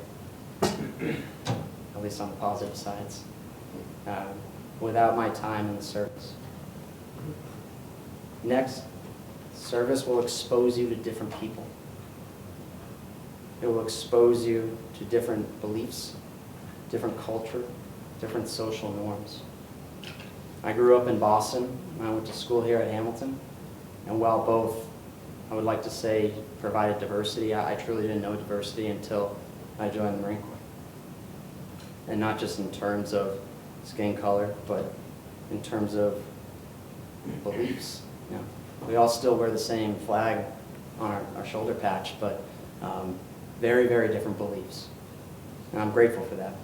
at least on the positive sides, without my time in the service. Next, service will expose you to different people. It will expose you to different beliefs, different culture, different social norms. I grew up in Boston. I went to school here at Hamilton. And while both, I would like to say, provided diversity, I truly didn't know diversity until I joined the Marine Corps. And not just in terms of skin color, but in terms of beliefs. We all still wear the same flag on our shoulder patch, but very, very different beliefs. And I'm grateful for that.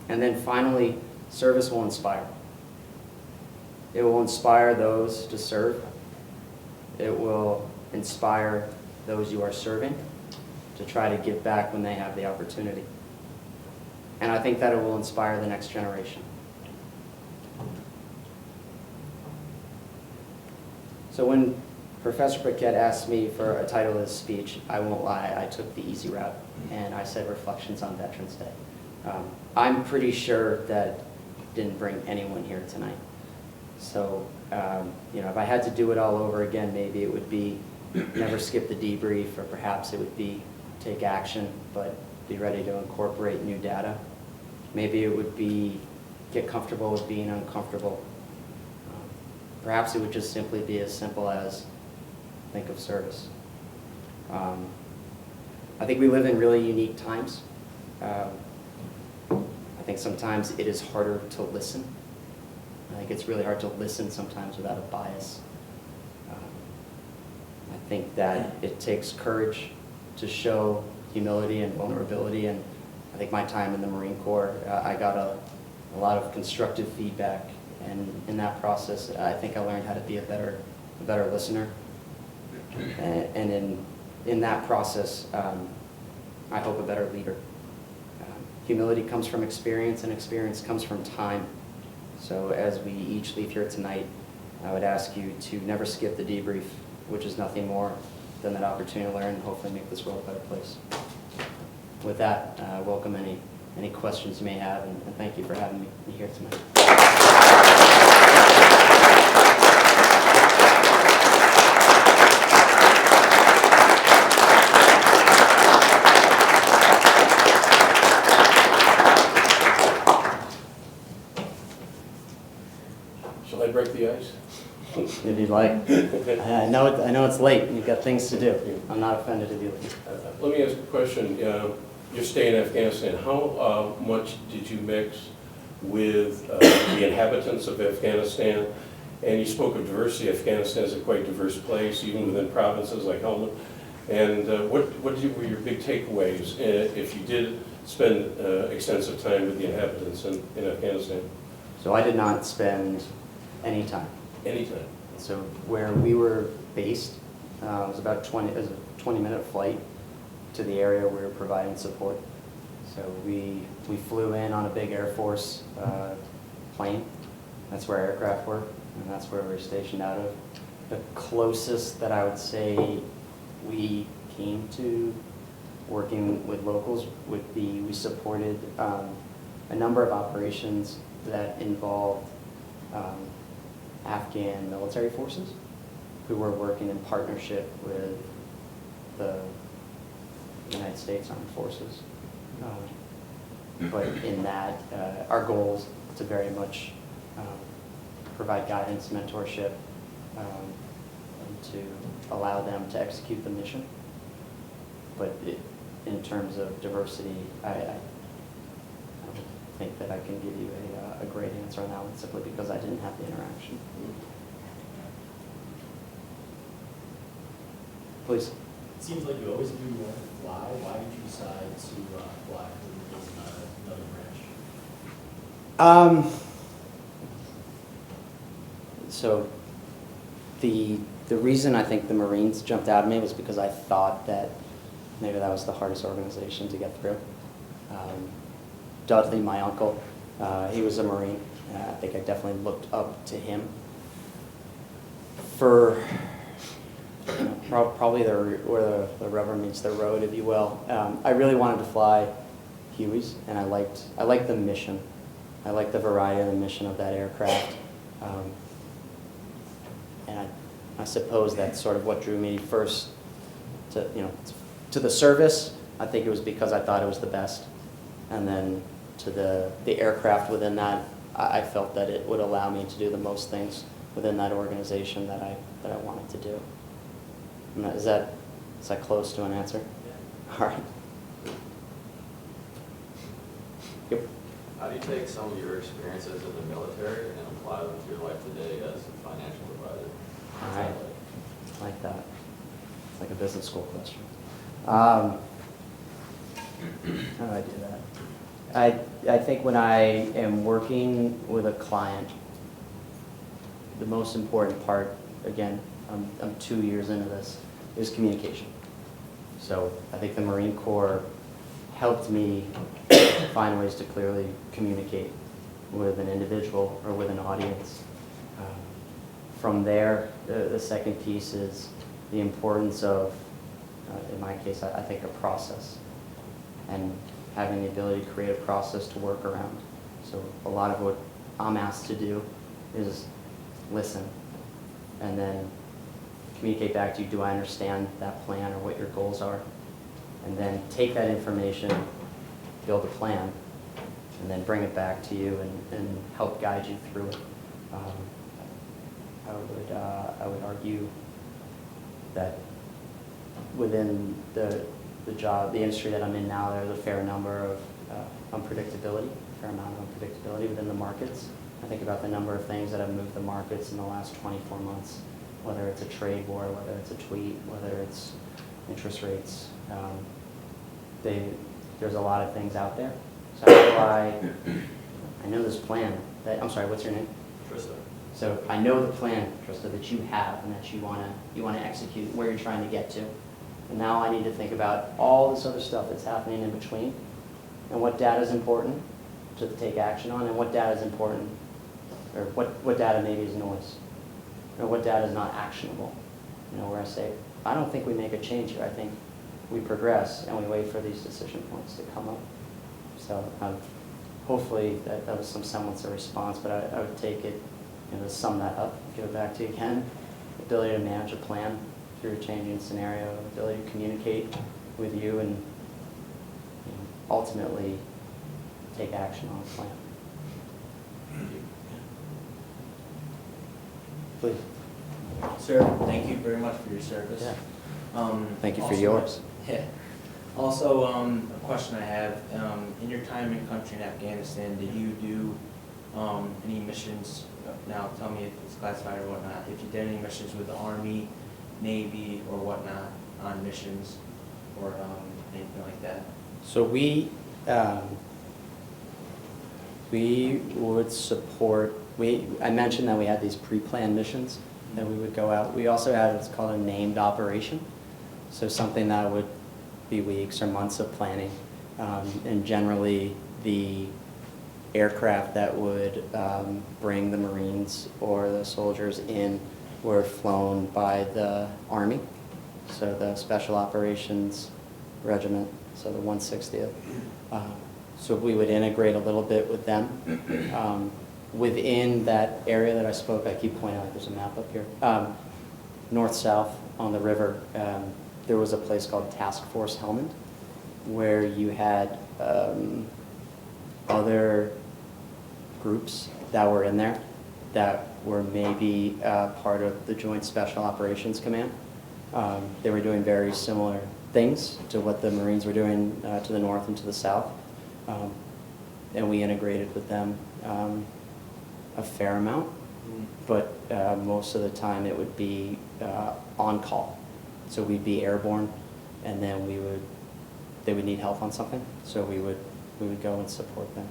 And then finally, service will inspire. It will inspire those to serve. It will inspire those you are serving to try to give back when they have the opportunity. And I think that it will inspire the next generation. So when Professor Paquette asked me for a title of his speech, I won't lie, I took the easy route, and I said Reflections on Veterans Day. I'm pretty sure that didn't bring anyone here tonight. So, if I had to do it all over again, maybe it would be never skip the debrief, or perhaps it would be take action, but be ready to incorporate new data. Maybe it would be get comfortable with being uncomfortable. Perhaps it would just simply be as simple as think of service. I think we live in really unique times. I think sometimes it is harder to listen. I think it's really hard to listen sometimes without a bias. I think that it takes courage to show humility and vulnerability, and I think my time in the Marine Corps, I got a lot of constructive feedback, and in that process, I think I learned how to be a better listener. And in that process, I hope a better leader. Humility comes from experience, and experience comes from time. So as we each leave here tonight, I would ask you to never skip the debrief, which is nothing more than that opportunity to learn and hopefully make this world a better place. With that, welcome any questions you may have, and thank you for having me here tonight. Shall I break the ice? If you'd like. I know it's late, and you've got things to do. I'm not offended if you leave. Let me ask a question. Your stay in Afghanistan, how much did you mix with the inhabitants of Afghanistan? And you spoke of diversity. Afghanistan is a quite diverse place, even within provinces like Helmand. And what were your big takeaways if you did spend extensive time with the inhabitants in Afghanistan? So I did not spend any time. Anytime. So where we were based was about 20-minute flight to the area we were providing support. So we flew in on a big Air Force plane. That's where aircraft were, and that's where we were stationed out of. The closest that I would say we came to working with locals would be we supported a number of operations that involved Afghan military forces who were working in partnership with the United States Armed Forces. But in that, our goal is to very much provide guidance, mentorship, and to allow them to execute the mission. But in terms of diversity, I don't think that I can give you a great answer on that one simply because I didn't have the interaction. Please. It seems like you always do want to fly. Why did you decide to fly in another branch? So the reason I think the Marines jumped out at me was because I thought that maybe that was the hardest organization to get through. Dudley, my uncle, he was a Marine. I think I definitely looked up to him for probably where the rubber meets the road, if you will. I really wanted to fly Hueys, and I liked the mission. I liked the variety of the mission of that aircraft. And I suppose that's sort of what drew me first to the service. I think it was because I thought it was the best. And then to the aircraft within that, I felt that it would allow me to do the most things within that organization that I wanted to do. Is that close to an answer? Yeah. All right. Yep. How do you take some of your experiences in the military and apply them to your life today as a financial advisor? All right. I like that. It's like a business school question. How do I do that? I think when I am working with a client, the most important part, again, I'm 2 years into this, is communication. So I think the Marine Corps helped me find ways to clearly communicate with an individual or with an audience. From there, the second piece is the importance of, in my case, I think a process, and having the ability to create a process to work around. So a lot of what I'm asked to do is listen and then communicate back to you, do I understand that plan or what your goals are? And then take that information, build a plan, and then bring it back to you and help guide you through it. I would argue that within the job, the industry that I'm in now, there's a fair number of unpredictability, a fair amount of unpredictability within the markets. I think about the number of things that have moved the markets in the last 24 months, whether it's a trade war, whether it's a tweet, whether it's interest rates. There's a lot of things out there. So how do I know this plan that, I'm sorry, what's your name? Trista. So I know the plan, Trista, that you have and that you want to execute, where you're trying to get to. And now I need to think about all this other stuff that's happening in between, and what data is important to take action on, and what data is important, or what data maybe is noise, or what data is not actionable. You know, where I say, I don't think we make a change here. I think we progress and we wait for these decision points to come up. So hopefully that was some semblance of response, but I would take it, to sum that up, give it back to you again. Ability to manage a plan through a changing scenario, ability to communicate with you, and ultimately take action on a plan. Please. Sir, thank you very much for your service. Yeah. Thank you for Also- yours. Yeah. Also, a question I have, in your time in country in Afghanistan, did you do any missions? Now tell me if it's classified or whatnot. If you did any missions with the Army, Navy, or whatnot on missions, or anything like that? So we would support, I mentioned that we had these pre-planned missions that we would go out. We also had what's called a named operation. So something that would be weeks or months of planning. And generally the aircraft that would bring the Marines or the soldiers in were flown by the Army, so the Special Operations Regiment, so the 160th. So we would integrate a little bit with them. Within that area that I spoke, I keep pointing out, there's a map up here, north-south on the river, there was a place called Task Force Helmand, where you had other groups that were in there that were maybe part of the Joint Special Operations Command. They were doing very similar things to what the Marines were doing to the north and to the south. And we integrated with them a fair amount, but most of the time it would be on call. So we'd be airborne, and then they would need help on something, so we would go and support them.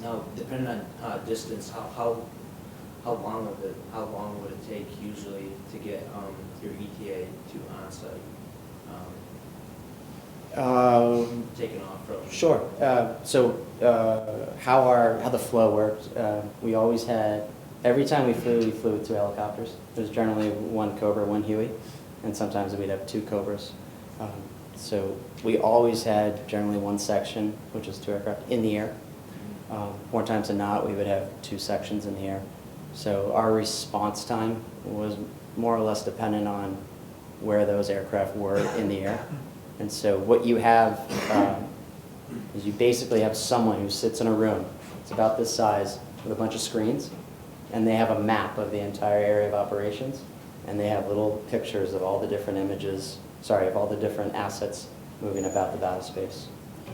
Now, depending on distance, how long would it take usually to get your ETA to onsite? Taking off from? Sure. So how the flow worked, we always had, every time we flew with 2 helicopters. It was generally 1 Cobra, 1 Huey, and sometimes we'd have 2 Cobras. So we always had generally 1 section, which is 2 aircraft, in the air. More times than not, we would have 2 sections in the air. So our response time was more or less dependent on where those aircraft were in the air. And so what you have is you basically have someone who sits in a room. It's about this size with a bunch of screens, and they have a map of the entire area of operations, and they have little pictures of all the different of all the different assets moving about the battle space.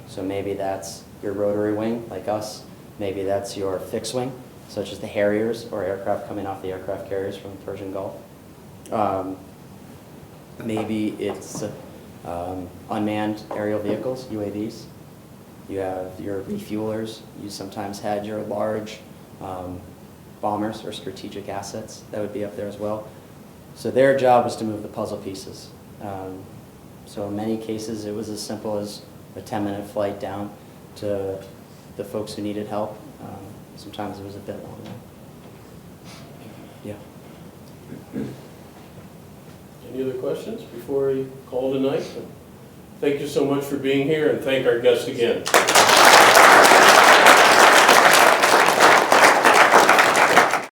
So maybe that's your rotary wing, like us. Maybe that's your fixed wing, such as the Harriers or aircraft coming off the aircraft carriers from the Persian Gulf. Maybe it's unmanned aerial vehicles, UAVs. You have your refuelers. You sometimes had your large bombers or strategic assets that would be up there as well. So their job was to move the puzzle pieces. So in many cases, it was as simple as a 10-minute flight down to the folks who needed help. Sometimes it was a bit longer. Yeah. Any other questions before we call tonight? Thank you so much for being here, and thank our guests again.